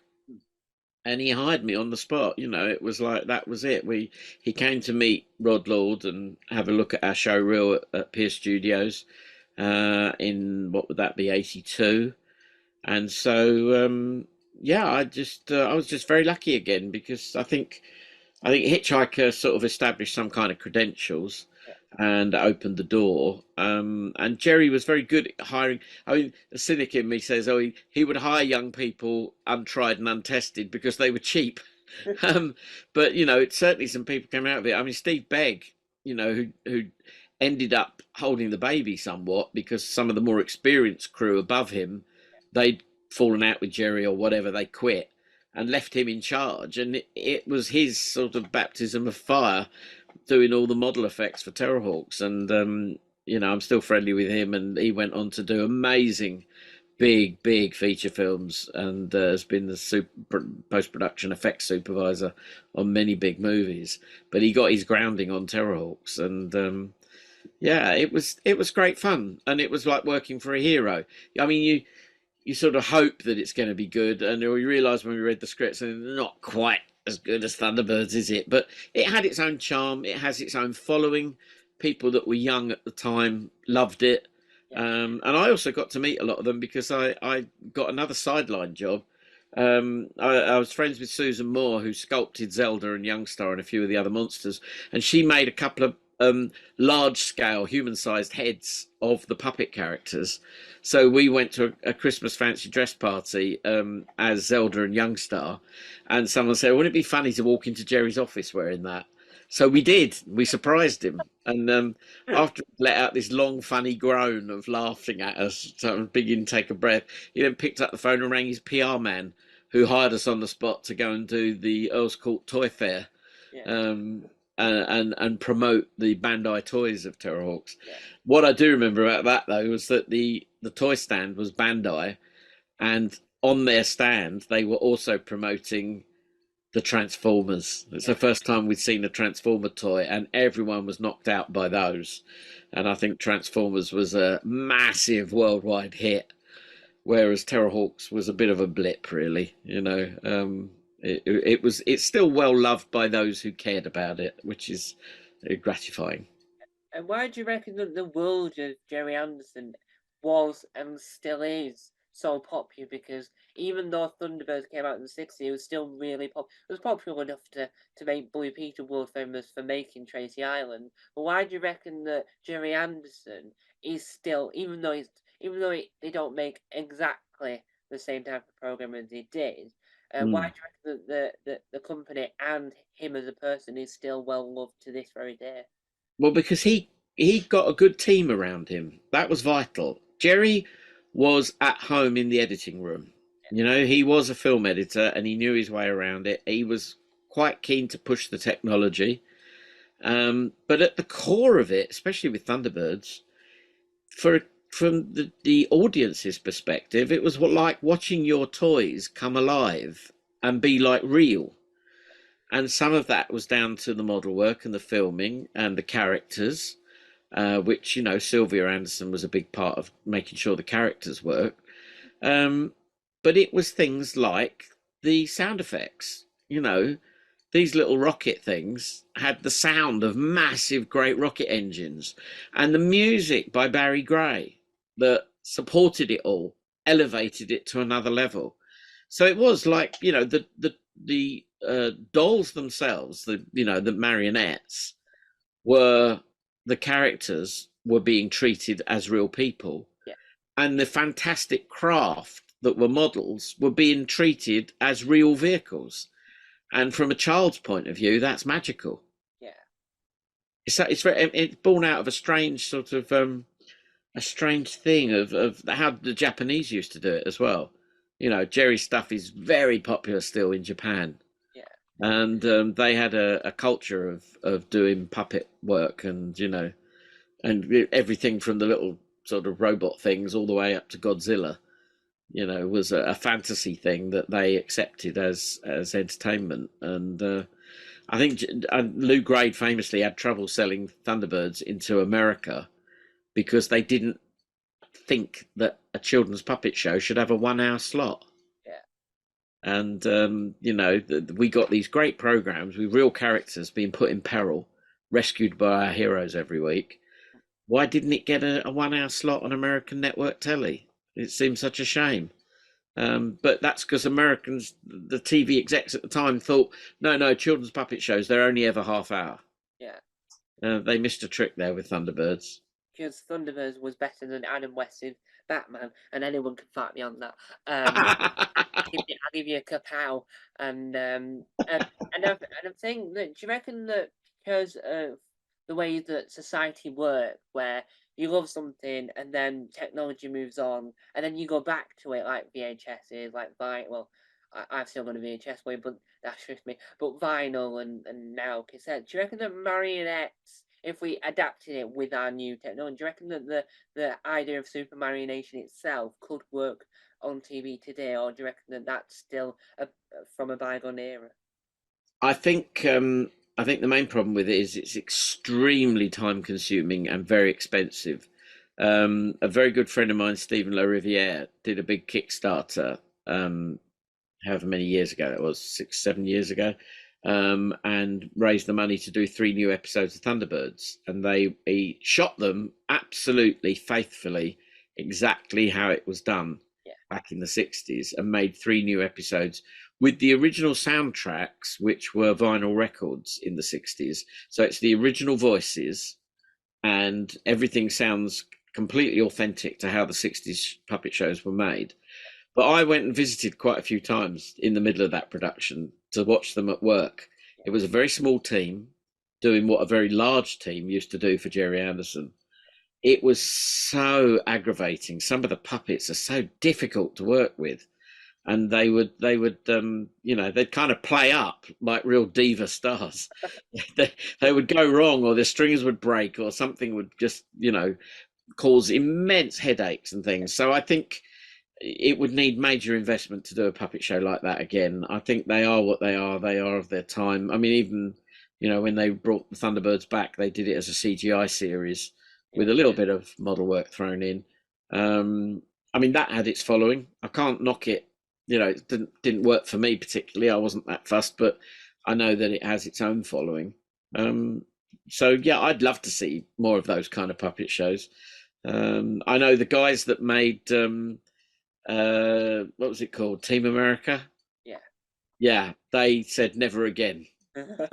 and he hired me on the spot. It was like, that was it. He came to meet Rod Lord and have a look at our show reel at Pierce Studios in, what would that be, '82. And so I was just very lucky again, because I think I think Hitchhiker sort of established some kind of credentials Yeah, and opened the door. And Jerry was very good at hiring. I mean, the cynic in me says, oh, he would hire young people untried and untested because they were cheap. Um, but certainly some people came out of it. I mean, Steve Begg, who ended up holding the baby somewhat because some of the more experienced crew above him, they'd fallen out with Jerry or whatever, they quit and left him in charge, and it was his sort of baptism of fire doing all the model effects for Terrorhawks, and I'm still friendly with him, and he went on to do amazing big feature films, and has been the post-production effects supervisor on many big movies. But he got his grounding on Terrorhawks, and yeah, it was great fun, and it was like working for a hero. I mean, you sort of hope that it's going to be good, and we realised when we read the scripts, and not quite as good as Thunderbirds, is it? But it had its own charm. It has its own following. People that were young at the time loved it, yeah, and I also got to meet a lot of them because I got another sideline job. I was friends with Susan Moore, who sculpted Zelda and Youngstar and a few of the other monsters, and she made a couple of large-scale, human-sized heads of the puppet characters. So we went to a Christmas fancy dress party as Zelda and Youngstar, and someone said, "Wouldn't it be funny to walk into Jerry's office wearing that?" So we did. We surprised him, and after he let out this long, funny groan of laughing at us, so a big intake of breath, he then picked up the phone and rang his PR man, who hired us on the spot to go and do the Earl's Court Toy Fair. yeah, Um, and promote the Bandai toys of Terrorhawks. yeah, What I do remember about that though was that the toy stand was Bandai, and on their stand they were also promoting the Transformers. It's yeah. the first time we'd seen a Transformer toy, and everyone was knocked out by those. And I think Transformers was a massive worldwide hit, whereas Terrorhawks was a bit of a blip, really. It's still well loved by those who cared about it, which is gratifying. And why do you reckon that the world of Jerry Anderson was and still is so popular? Because even though Thunderbirds came out in the 60s, it was still really popular. It was popular enough to make Blue Peter world famous for making Tracy Island. But why do you reckon that Jerry Anderson is still, they don't make exactly the same type of program as he did, why Mm. do you reckon that the company and him as a person is still well loved to this very day? Well, because he got a good team around him. That was vital. Jerry was at home in the editing room. He was a film editor and he knew his way around it. He was quite keen to push the technology. But at the core of it, especially with Thunderbirds, from the audience's perspective, it was like watching your toys come alive and be like real. And some of that was down to the model work and the filming and the characters, which Sylvia Anderson was a big part of making sure the characters work. Um, but it was things like the sound effects. These little rocket things had the sound of massive, great rocket engines, and the music by Barry Gray that supported it all, elevated it to another level. So it was like the dolls themselves, the marionettes were the characters were being treated as real people, Yeah, and the fantastic craft that were models were being treated as real vehicles. And from a child's point of view, that's magical. yeah, It's born out of a strange sort of a strange thing of how the Japanese used to do it as well. Jerry stuff is very popular still in Japan, yeah, and they had a culture of doing puppet work, and everything from the little sort of robot things all the way up to Godzilla. Was a fantasy thing that they accepted as entertainment, and I think Lou Grade famously had trouble selling Thunderbirds into America because they didn't think that a children's puppet show should have a 1 hour slot. yeah. And we got these great programs with real characters being put in peril, rescued by our heroes every week. Why didn't it get a 1 hour slot on American network telly? It seems such a shame. But that's because Americans, the TV execs at the time, thought, no, no, children's puppet shows, they're only ever half hour. Yeah, They missed a trick there with Thunderbirds. because Thunderbirds was better than Adam West's Batman, and anyone can fight me on that. I'll give you a kapow, and I'm saying that. Do you reckon that because of the way that society works, where you love something and then technology moves on, and then you go back to it like VHSs, like well, I've still got a VHS way, but that's just me. But vinyl and now cassette. Do you reckon that marionettes, if we adapted it with our new technology, do you reckon that the idea of super marionation itself could work on TV today, or do you reckon that that's still from a bygone era? I think I think the main problem with it is it's extremely time consuming and very expensive. A very good friend of mine, Stephen La Riviere, did a big Kickstarter, however many years ago that was, 6, 7 years ago, and raised the money to do 3 new episodes of Thunderbirds. And he shot them absolutely faithfully, exactly how it was done Yeah, back in the 60s, and made 3 new episodes with the original soundtracks, which were vinyl records in the 60s. So it's the original voices, and everything sounds completely authentic to how the 60s puppet shows were made. But I went and visited quite a few times in the middle of that production to watch them at work. yeah, It was a very small team doing what a very large team used to do for Jerry Anderson. It was so aggravating. Some of the puppets are so difficult to work with, and they'd kind of play up like real diva stars. They would go wrong, or their strings would break, or something would just cause immense headaches and things. So I think it would need major investment to do a puppet show like that again. I think they are what they are. They are of their time. I mean, even when they brought the Thunderbirds back, they did it as a CGI series yeah, with a little bit of model work thrown in. I mean, that had its following. I can't knock it. It didn't work for me particularly. I wasn't that fussed, but I know that it has its own following. So yeah, I'd love to see more of those kind of puppet shows. I know the guys that made what was it called? Team America. yeah. Yeah, they said never again.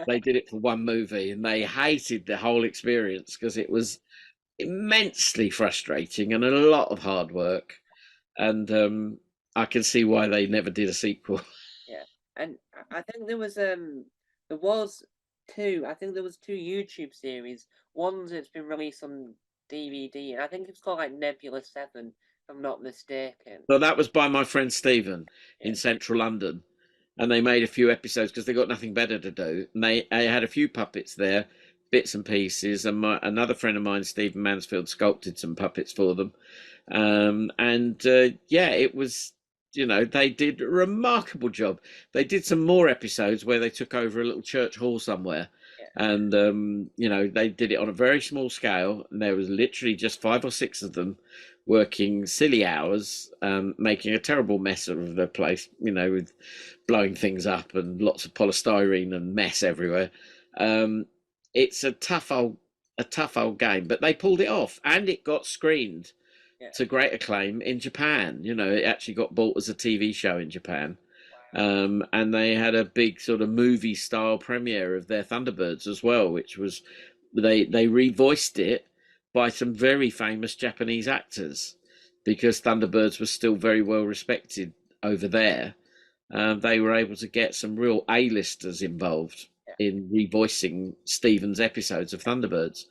They did it for one movie and they hated the whole experience because it was immensely frustrating and a lot of hard work. And I can see why they never did a sequel. Yeah, and I think there was two. I think there was two YouTube series. One's it's been released on DVD, and I think it's called like Nebula 7, if I'm not mistaken. So that was by my friend Stephen Yeah, in central London. And they made a few episodes because they got nothing better to do. And they had a few puppets there, bits and pieces. And another friend of mine, Stephen Mansfield, sculpted some puppets for them. And yeah, it was, they did a remarkable job. They did some more episodes where they took over a little church hall somewhere. yeah, And, they did it on a very small scale. And there was literally just 5 or 6 of them working silly hours, making a terrible mess of the place, with blowing things up and lots of polystyrene and mess everywhere. Um, it's a tough old game, but they pulled it off, and it got screened yeah. to great acclaim in Japan. It actually got bought as a TV show in Japan. Wow. And they had a big sort of movie style premiere of their Thunderbirds as well, which was they revoiced it by some very famous Japanese actors because Thunderbirds was still very well respected over there. They were able to get some real A-listers involved Yeah. in revoicing Stephen's episodes of Thunderbirds.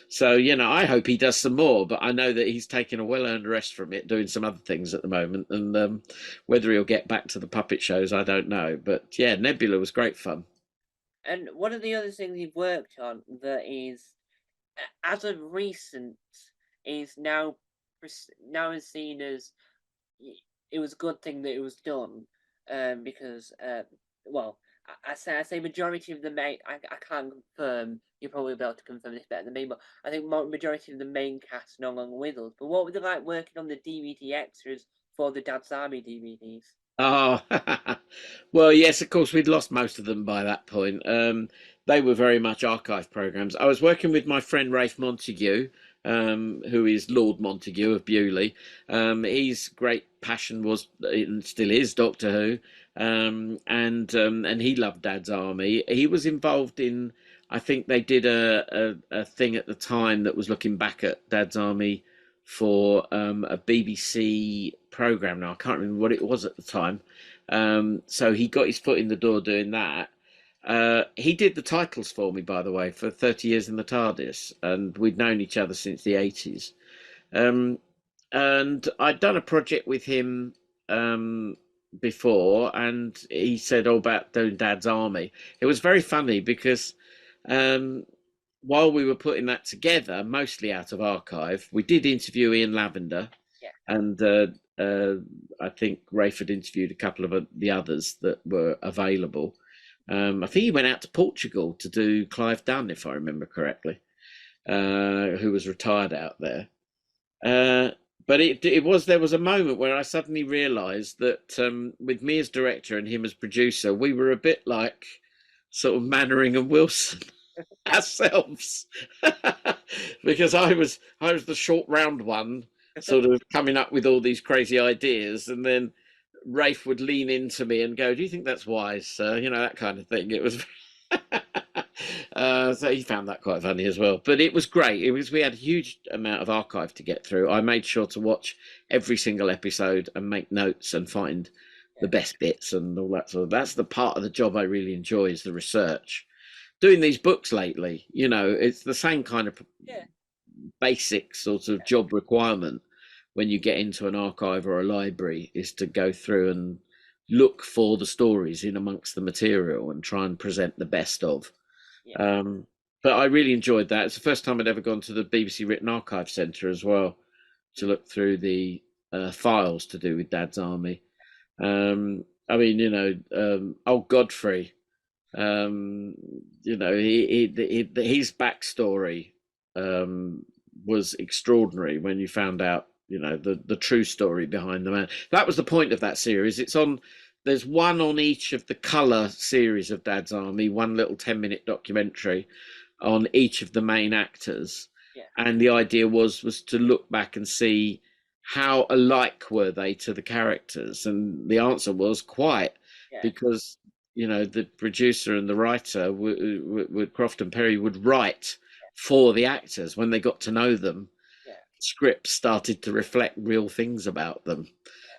So, I hope he does some more, but I know that he's taking a well-earned rest from it, doing some other things at the moment. And whether he'll get back to the puppet shows, I don't know. But yeah, Nebula was great fun. And one of the other things you've worked on that is, as of recent, is now is seen as it was a good thing that it was done, because well, I say majority of the main. I can't confirm. You'll probably be able to confirm this better than me, but I think majority of the main cast are no longer with us. But what were they like working on the DVD extras for the Dad's Army DVDs? Oh, well, yes, of course, we'd lost most of them by that point. They were very much archive programs. I was working with my friend Rafe Montague, who is Lord Montague of Bewley. He's great passion was, and still is, Doctor Who, and he loved Dad's Army. He was involved in. I think they did a thing at the time that was looking back at Dad's Army for a BBC program. Now I can't remember what it was at the time. So he got his foot in the door doing that. He did the titles for me, by the way, for 30 Years in the TARDIS, and we'd known each other since the 80s. Um, and I'd done a project with him before, and he said all about doing Dad's Army. It was very funny because um, while we were putting that together, mostly out of archive, we did interview Ian Lavender, Yeah. and I think Rafe had interviewed a couple of the others that were available. I think he went out to Portugal to do Clive Dunn, if I remember correctly, who was retired out there. But there was a moment where I suddenly realised that with me as director and him as producer, we were a bit like sort of Mannering and Wilson ourselves, because I was the short round one, sort of coming up with all these crazy ideas, and then Rafe would lean into me and go, "Do you think that's wise, sir?" You know, that kind of thing. It was. So he found that quite funny as well. But it was great. We had a huge amount of archive to get through. I made sure to watch every single episode and make notes and find the best bits and all that sort of. That's the part of the job I really enjoy, is the research. Doing these books lately, you know, it's the same kind of basic sort of job requirement when you get into an archive or a library, is to go through and look for the stories in amongst the material and try and present the best of. But I really enjoyed that. It's the first time I'd ever gone to the BBC Written Archive Centre as well, to look through the files to do with Dad's Army. I mean, you know, old Godfrey, you know, his backstory was extraordinary when you found out, you know, the true story behind the man. That was the point of that series. There's one on each of the colour series of Dad's Army, one little 10-minute documentary on each of the main actors. And the idea was to look back and see how alike were they to the characters. And the answer was quite, because, you know, the producer and the writer, would Croft and Perry, would write for the actors. When they got to know them, scripts started to reflect real things about them.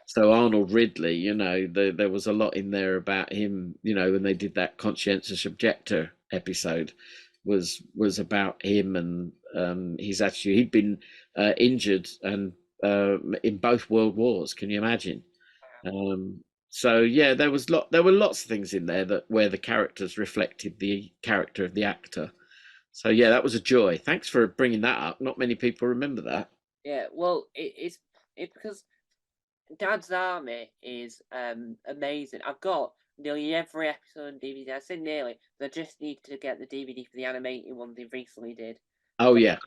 So Arnold Ridley, you know, there was a lot in there about him, you know, when they did that Conscientious Objector episode, was about him, and he'd been injured and in both world wars. Can you imagine? So yeah, there were lots of things in there where the characters reflected the character of the actor. So yeah, that was a joy. Thanks for bringing that up. Not many people remember that. Yeah, well, it's because Dad's Army is amazing. I've got nearly every episode on DVD. I say nearly, but I just need to get the DVD for the animated one they recently did. Oh yeah,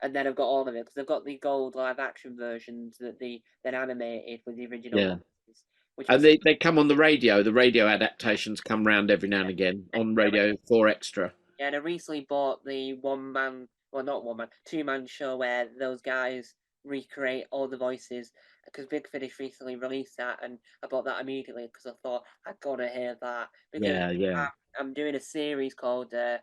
And then I've got all of it because I've got the gold live action versions that they then animated with the original yeah. voices, which And was they come on the radio. The radio adaptations come round every now and again on Radio 4 Extra. Yeah, and I recently bought the not one man, two-man show where those guys recreate all the voices, because Big Finish recently released that, and I bought that immediately because I thought I gotta hear that, because Yeah. I'm doing a series called I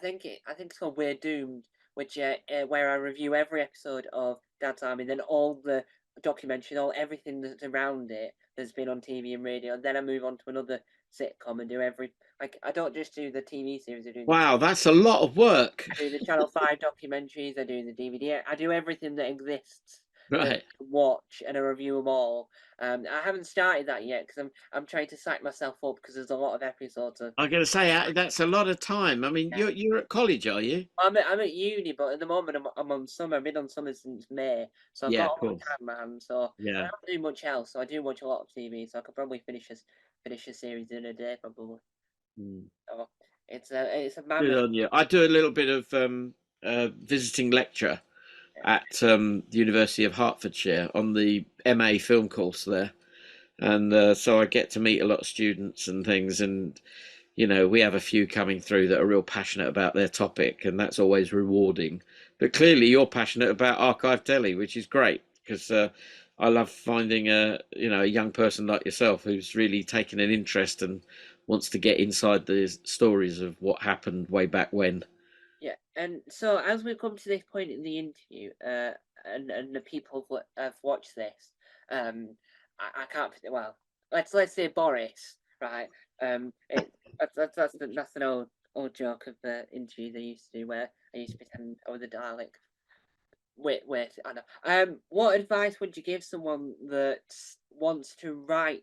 think it's called We're Doomed, which where I review every episode of Dad's Army, then all the documentary, all everything that's around it that's been on TV and radio, and then I move on to another sitcom and do I don't just do the TV series. Wow, that's a lot of work. I do the Channel 5 documentaries. I do the DVD. I do everything that exists Right. to watch, and I review them all. I haven't started that yet because I'm trying to psych myself up, because there's a lot of episodes. I'm going to say that's a lot of time. I mean, you're at college, are you? I'm at uni, but at the moment I'm on summer. I've been on summer since May, so I've got a lot of time in my hands. So I Yeah. don't do much else. So I do watch a lot of TV. So I could probably finish a series in a day, probably. So it's a Good mammoth. on you. I do a little bit of visiting lecture at the University of Hertfordshire on the MA film course there, and so I get to meet a lot of students and things, and you know, we have a few coming through that are real passionate about their topic, and that's always rewarding. But clearly, you're passionate about archive telly, which is great, because I love finding a young person like yourself who's really taken an interest and wants to get inside the stories of what happened way back when. Yeah, and so as we come to this point in the interview, and the people have watched this, I can't. Well, let's say Boris, right? That's an old joke of the interview they used to do where I used to pretend I was a Dalek. Wait, I know. What advice would you give someone that wants to write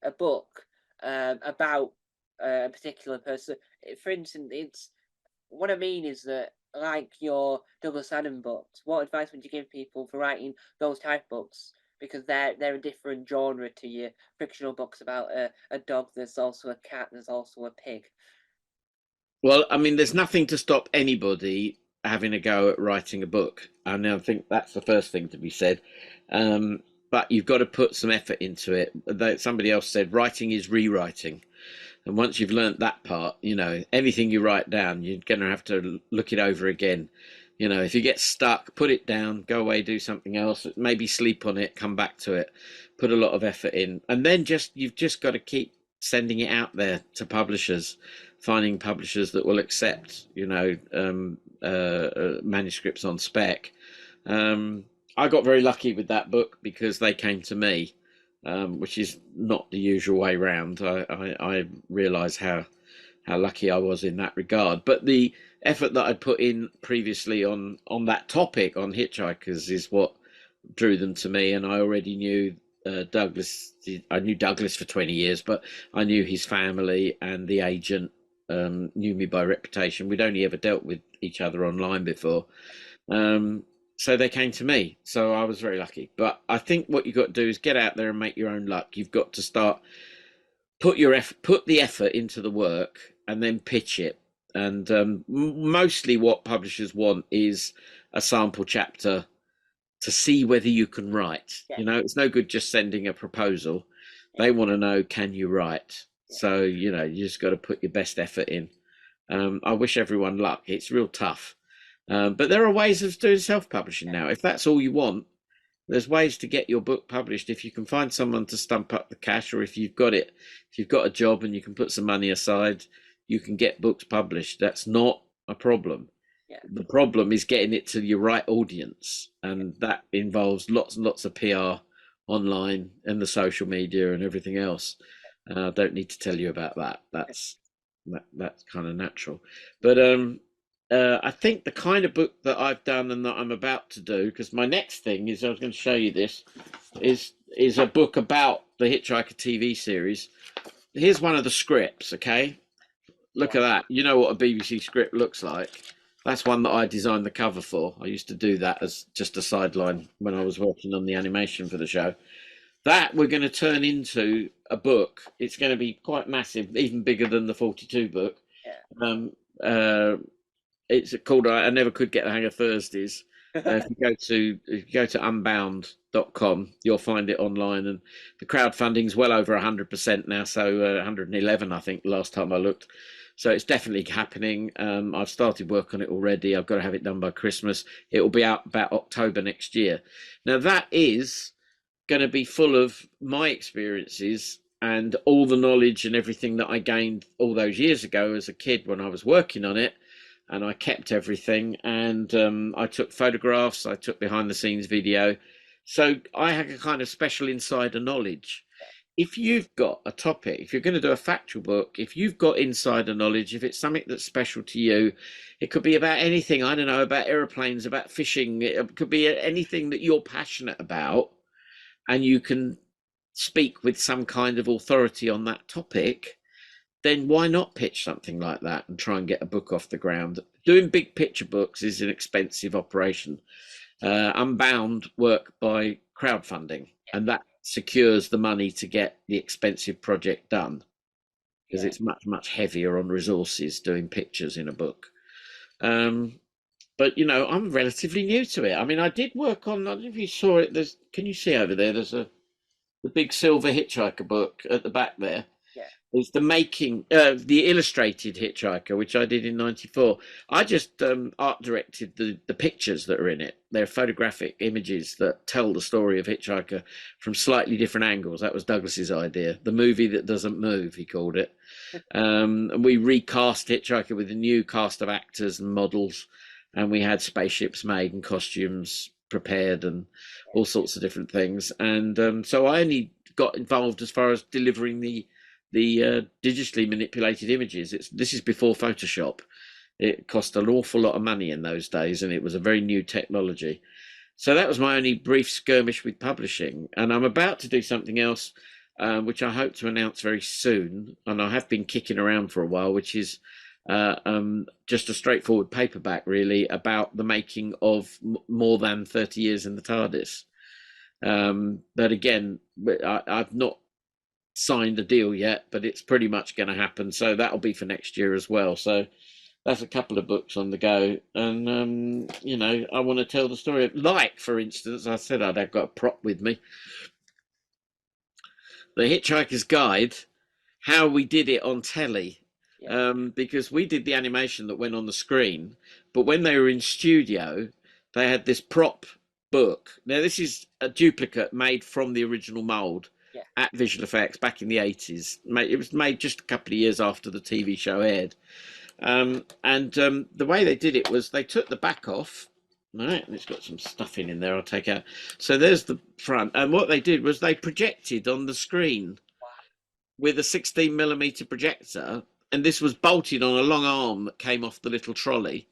a book about a particular person? For instance, it's what I mean is that, like your Douglas Adams books, what advice would you give people for writing those type of books? Because they're a different genre to your fictional books about a dog. There's also a cat. There's also a pig. Well, I mean, there's nothing to stop anybody having a go at writing a book. And I think that's the first thing to be said. But you've got to put some effort into it. Somebody else said writing is rewriting. And once you've learnt that part, anything you write down, you're going to have to look it over again. If you get stuck, put it down, go away, do something else, maybe sleep on it, come back to it, put a lot of effort in. And then you've just got to keep sending it out there to publishers, finding publishers that will accept, manuscripts on spec. I got very lucky with that book because they came to me, which is not the usual way round. I realise how lucky I was in that regard. But the effort that I'd put in previously on that topic on hitchhikers is what drew them to me, and I already knew Douglas. I knew Douglas for 20 years, but I knew his family, and the agent knew me by reputation. We'd only ever dealt with each other online before. So they came to me. So I was very lucky. But I think what you've got to do is get out there and make your own luck. You've got to start put the effort into the work, and then pitch it. And mostly what publishers want is a sample chapter to see whether you can write. Yeah, It's no good just sending a proposal. yeah, They want to know, can you write? yeah, So, you just got to put your best effort in. I wish everyone luck. It's real tough. But there are ways of doing self-publishing yeah, now. If that's all you want, there's ways to get your book published. If you can find someone to stump up the cash, or if you've got a job and you can put some money aside, you can get books published. That's not a problem. yeah, The problem is getting it to your right audience, and that involves lots and lots of PR online and the social media and everything else. I don't need to tell you about that. That's kind of natural. But I think the kind of book that I've done and that I'm about to do, because my next thing is, I was going to show you this, is a book about the Hitchhiker TV series. Here's one of the scripts. Okay, look at that. You know what a BBC script looks like. That's one that I designed the cover for. I used to do that as just a sideline when I was working on the animation for the show. That we're going to turn into a book. It's going to be quite massive, even bigger than the 42 book. yeah. Um, uh, it's called I Never Could Get the Hang of Thursdays. If you go to unbound.com, you'll find it online, and the crowdfunding's well over 100% now, so 111 I think last time I looked. So it's definitely happening. I've started work on it already. I've got to have it done by Christmas. It will be out about October next year. Now that is going to be full of my experiences and all the knowledge and everything that I gained all those years ago as a kid when I was working on it. And I kept everything, and I took photographs, I took behind the scenes video. So I had a kind of special insider knowledge. If you've got a topic, if you're going to do a factual book, if you've got insider knowledge, if it's something that's special to you, it could be about anything, I don't know, about airplanes, about fishing, it could be anything that you're passionate about, and you can speak with some kind of authority on that topic, then why not pitch something like that and try and get a book off the ground? Doing big picture books is an expensive operation. Unbound work by crowdfunding, and that secures the money to get the expensive project done, because Yeah. it's much, much heavier on resources doing pictures in a book. But I'm relatively new to it. I mean, I did work on, I don't know if you saw it, can you see over there, there's the big silver hitchhiker book at the back there. Yeah. It's the making, the illustrated Hitchhiker, which I did in '94. I just art directed the pictures that are in it. They're photographic images that tell the story of Hitchhiker from slightly different angles. That was Douglas's idea. The movie that doesn't move, he called it. And we recast Hitchhiker with a new cast of actors and models, and we had spaceships made and costumes prepared and all sorts of different things. And so I only got involved as far as delivering the digitally manipulated images. This is before Photoshop. It cost an awful lot of money in those days, and it was a very new technology. So that was my only brief skirmish with publishing, and I'm about to do something else, which I hope to announce very soon. And I have been kicking around for a while, which is just a straightforward paperback, really, about the making of More Than 30 Years in the TARDIS. But again, I've not signed a deal yet, but it's pretty much going to happen. So that'll be for next year as well. So that's a couple of books on the go, and I want to tell the story of, like, for instance, I said I'd got a prop with me, the Hitchhiker's Guide, how we did it on telly, Yeah. because we did the animation that went on the screen, but when they were in studio, they had this prop book. Now this is a duplicate made from the original mold Yeah. at Visual Effects back in the 80s. It was made just a couple of years after the TV show aired. And the way they did it was they took the back off. Right, and it's got some stuffing in there. I'll take out. So there's the front, and what they did was they projected on the screen Wow. with a 16mm projector, and this was bolted on a long arm that came off the little trolley,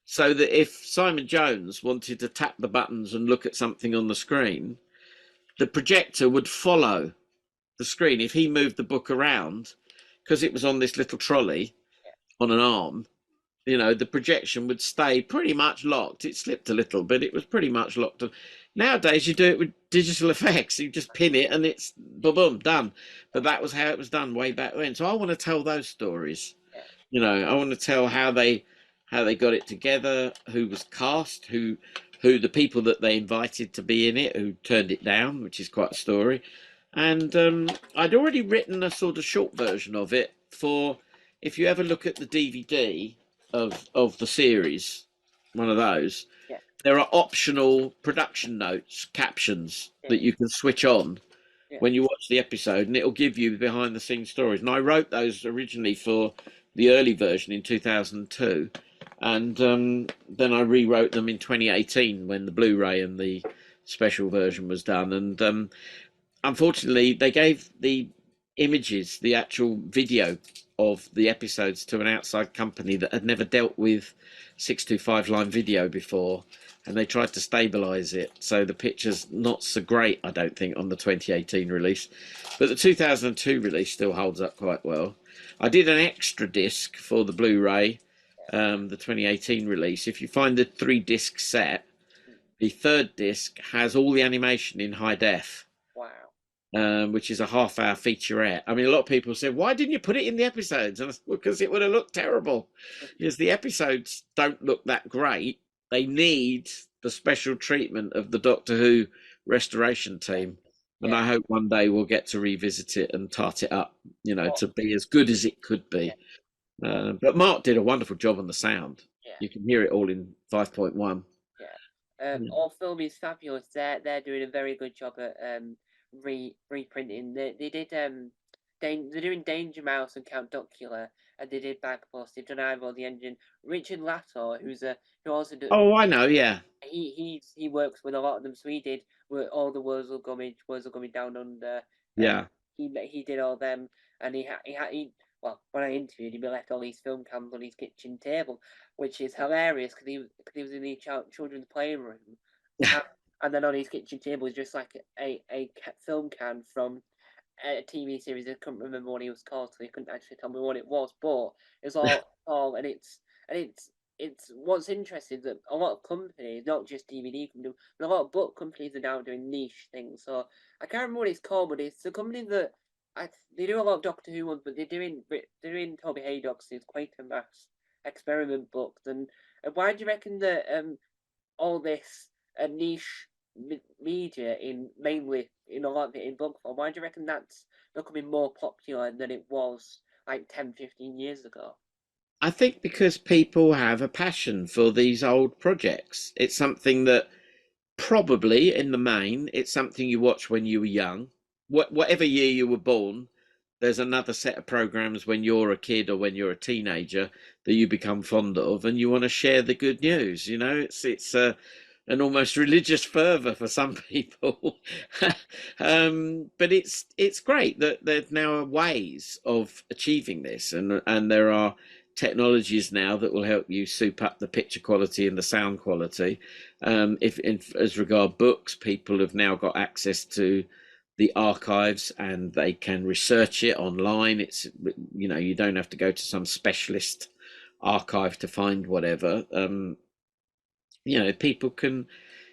so that if Simon Jones wanted to tap the buttons and look at something on the screen, the projector would follow the screen. If he moved the book around, because it was on this little trolley Yeah. on an arm, the projection would stay pretty much locked. It slipped a little, but it was pretty much locked. Nowadays, you do it with digital effects. You just pin it and it's boom, boom, done. But that was how it was done way back then. So I want to tell those stories. Yeah. I want to tell how they got it together, who was cast, who the people that they invited to be in it, who turned it down, which is quite a story. And I'd already written a sort of short version of it for, if you ever look at the DVD of the series, one of those, Yeah. there are optional production notes, captions Yeah. that you can switch on Yeah. when you watch the episode, and it'll give you behind the scenes stories. And I wrote those originally for the early version in 2002, and then I rewrote them in 2018 when the Blu-ray and the special version was done. And unfortunately, they gave the images, the actual video of the episodes, to an outside company that had never dealt with 625 line video before, and they tried to stabilize it. So the picture's not so great, I don't think, on the 2018 release, but the 2002 release still holds up quite well. I did an extra disc for the Blu-ray, the 2018 release. If you find the 3-disc set, the third disc has all the animation in high def, Wow. which is a half-hour featurette. I mean, a lot of people said, "Why didn't you put it in the episodes?" And because it would have looked terrible. Because the episodes don't look that great. They need the special treatment of the Doctor Who restoration team. And Yeah. I hope one day we'll get to revisit it and tart it up, Well, to be as good as it could yeah. be. Well, But Mark did a wonderful job on the sound. yeah. You can hear it all in 5.1. Yeah. Yeah. All film is fabulous. They're doing a very good job at reprinting. They did they're doing Danger Mouse and Count Duckula, and they did Bagpuss. They've done Ivo the Engine. Richard Lator, who also do, Oh, I know. Yeah, he works with a lot of them. So he did all the Wurzel Gummidge Down Under. Uh, yeah. he did all them, and he well, when I interviewed him, he left all these film cams on his kitchen table, which is hilarious because he was in the children's playroom, and, and then on his kitchen table is just like a film can from a TV series. I couldn't remember what he was called, so he couldn't actually tell me what it was. But it's all, and it's what's interesting that a lot of companies, not just DVD companies, but a lot of book companies are now doing niche things. So I can't remember what it's called, but it's a company that they do a lot of Doctor Who ones, but they're doing Toby Haydock's Quatermass experiment books. And why do you reckon that all this niche media in mainly in a lot of it in book form? Why do you reckon that's becoming more popular than it was like 10, 15 years ago. I think because people have a passion for these old projects. It's something that probably in the main, it's something you watch when you were young. Whatever year you were born, there's another set of programs when you're a kid or when you're a teenager that you become fond of, and you want to share the good news. You know, it's an almost religious fervor for some people. But it's great that there's now ways of achieving this, and there are technologies now that will help you soup up the picture quality and the sound quality. If as regard books, people have now got access to the archives and they can research it online. It's, you know, you don't have to go to some specialist archive to find whatever. You know, people can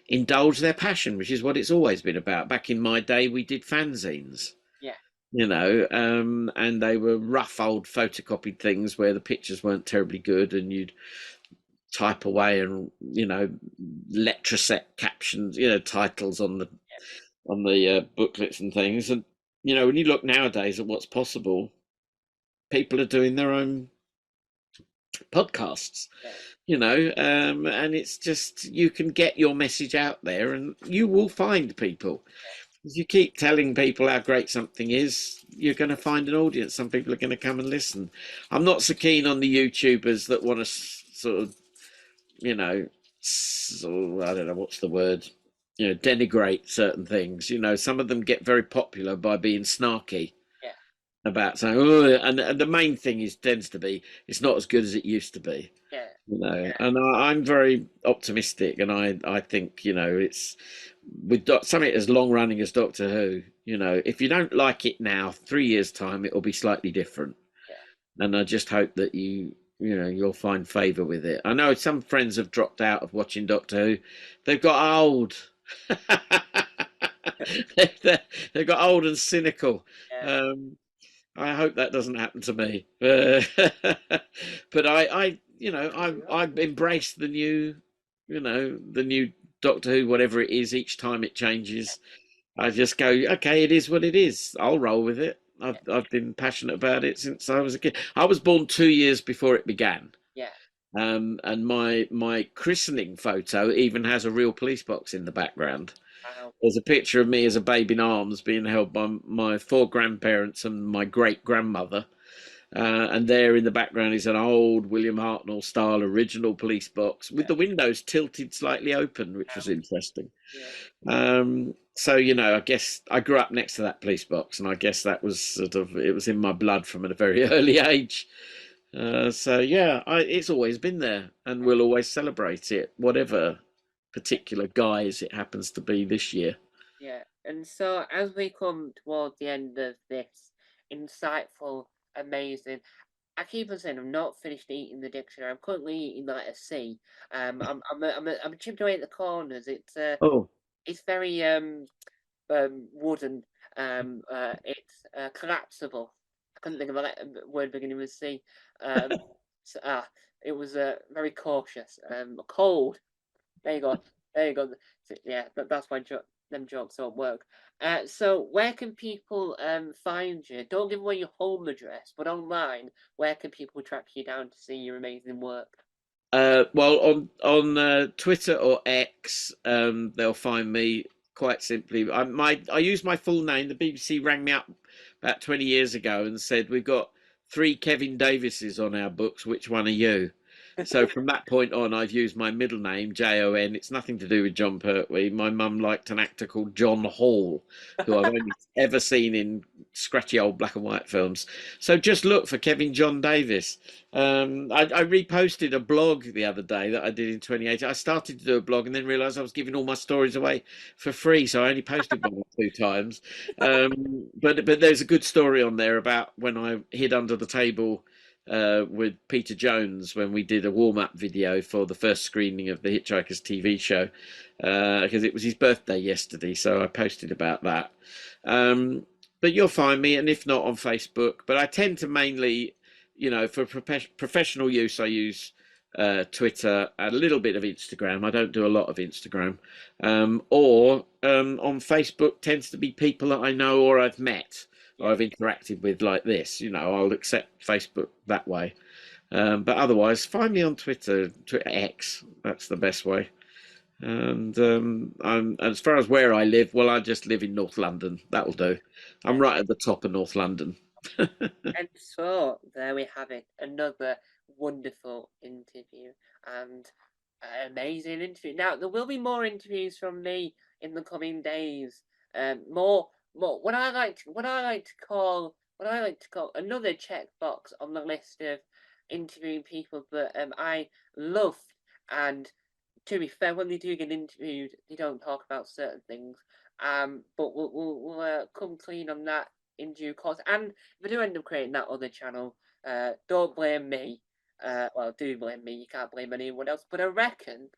indulge their passion, which is what it's always been about. Back in my day, we did fanzines, Yeah, you know, and they were rough old photocopied things where the pictures weren't terribly good, and you'd type away and, you know, letraset captions, you know, titles on the booklets and things. And you know, when you look nowadays at what's possible, people are doing their own podcasts, yeah, you know, and it's just, you can get your message out there and you will find people. If you keep telling people how great something is, you're going to find an audience. Some people are going to come and listen. I'm not so keen on the YouTubers that want to sort of, you know, I don't know what's the word, you know, denigrate certain things. You know, some of them get very popular by being snarky yeah, about saying, oh, and the main thing is tends to be it's not as good as it used to be. yeah, You know, and I'm very optimistic, and I think, you know, it's with something as long running as Doctor Who. You know, if you don't like it now, 3 years time, it will be slightly different. yeah, And I just hope that you know, you'll find favour with it. I know some friends have dropped out of watching Doctor Who. They've got old. They've got old and cynical. yeah, Um, I hope that doesn't happen to me. But you know, I've embraced the new, you know, the new Doctor Who, whatever it is. Each time it changes, I just go, okay, it is what it is. I'll roll with it. I've been passionate about it since I was a kid. I was born 2 years before it began. yeah. And my christening photo even has a real police box in the background. Wow. There's a picture of me as a babe in arms being held by my four grandparents and my great grandmother. And there in the background is an old William Hartnell style original police box with Yeah, the windows tilted slightly open, which was wow. interesting. Yeah, So, you know, I guess I grew up next to that police box, and I guess that was sort of, it was in my blood from a very early age. So yeah, it's always been there, and we'll always celebrate it, whatever particular guise it happens to be this year. yeah. And so as we come towards the end of this insightful, amazing, I keep on saying I'm not finished eating the dictionary. I'm currently eating like a C. I'm chipped away at the corners. Oh, It's very wooden. It's collapsible. I couldn't think of a word beginning with C. Um, so, it was very cautious. Cold. There you go. There you go. So, yeah, that's why them jokes don't work. So where can people find you? Don't give away your home address, but online, where can people track you down to see your amazing work? well, on Twitter or X, they'll find me quite simply. I use my full name. The BBC rang me up about 20 years ago and said, we've got three Kevin Davises on our books. Which one are you? So from that point on, I've used my middle name, Jon. It's nothing to do with John Pertwee. My mum liked an actor called John Hall, who I've only ever seen in scratchy old black and white films. So just look for Kevin John Davis. I reposted a blog the other day that I did in 2018. I started to do a blog and then realised I was giving all my stories away for free, so I only posted one or two times. But there's a good story on there about when I hid under the table with Peter Jones when we did a warm-up video for the first screening of the Hitchhiker's TV show, because it was his birthday yesterday, so I posted about that. But you'll find me, and if not, on Facebook. But I tend to mainly, you know, for professional use, I use Twitter, a little bit of Instagram. I don't do a lot of Instagram. Or on Facebook tends to be people that I know or I've met. I've interacted with like this. I'll accept Facebook that way. But otherwise, find me on Twitter, Twitter X. That's the best way. And as far as where I live, well, I just live in North London. That'll do. I'm Yeah. right at the top of North London. And so there we have it, another wonderful interview and amazing interview. Now there will be more interviews from me in the coming days. More what I like to call another checkbox on the list of interviewing people that I love. And to be fair, when they do get interviewed, they don't talk about certain things. But we'll come clean on that in due course. And if I do end up creating that other channel, don't blame me. Well, do blame me. You can't blame anyone else. But I reckon,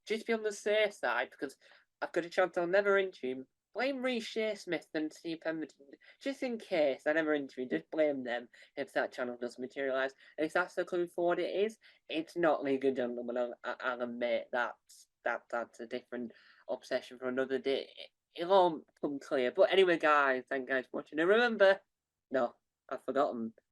just be on the safe side, because I've got a chance I'll never interview him. Blame Reece Shearsmith and Steve Pemberton, just in case I never interview. Just blame them if that channel does materialise. And if that's the clue for what it is, it's not League of Gentlemen. I'll admit that's a different obsession for another day. It'll all become clear. But anyway, guys, thank you guys for watching. And remember, no, I've forgotten.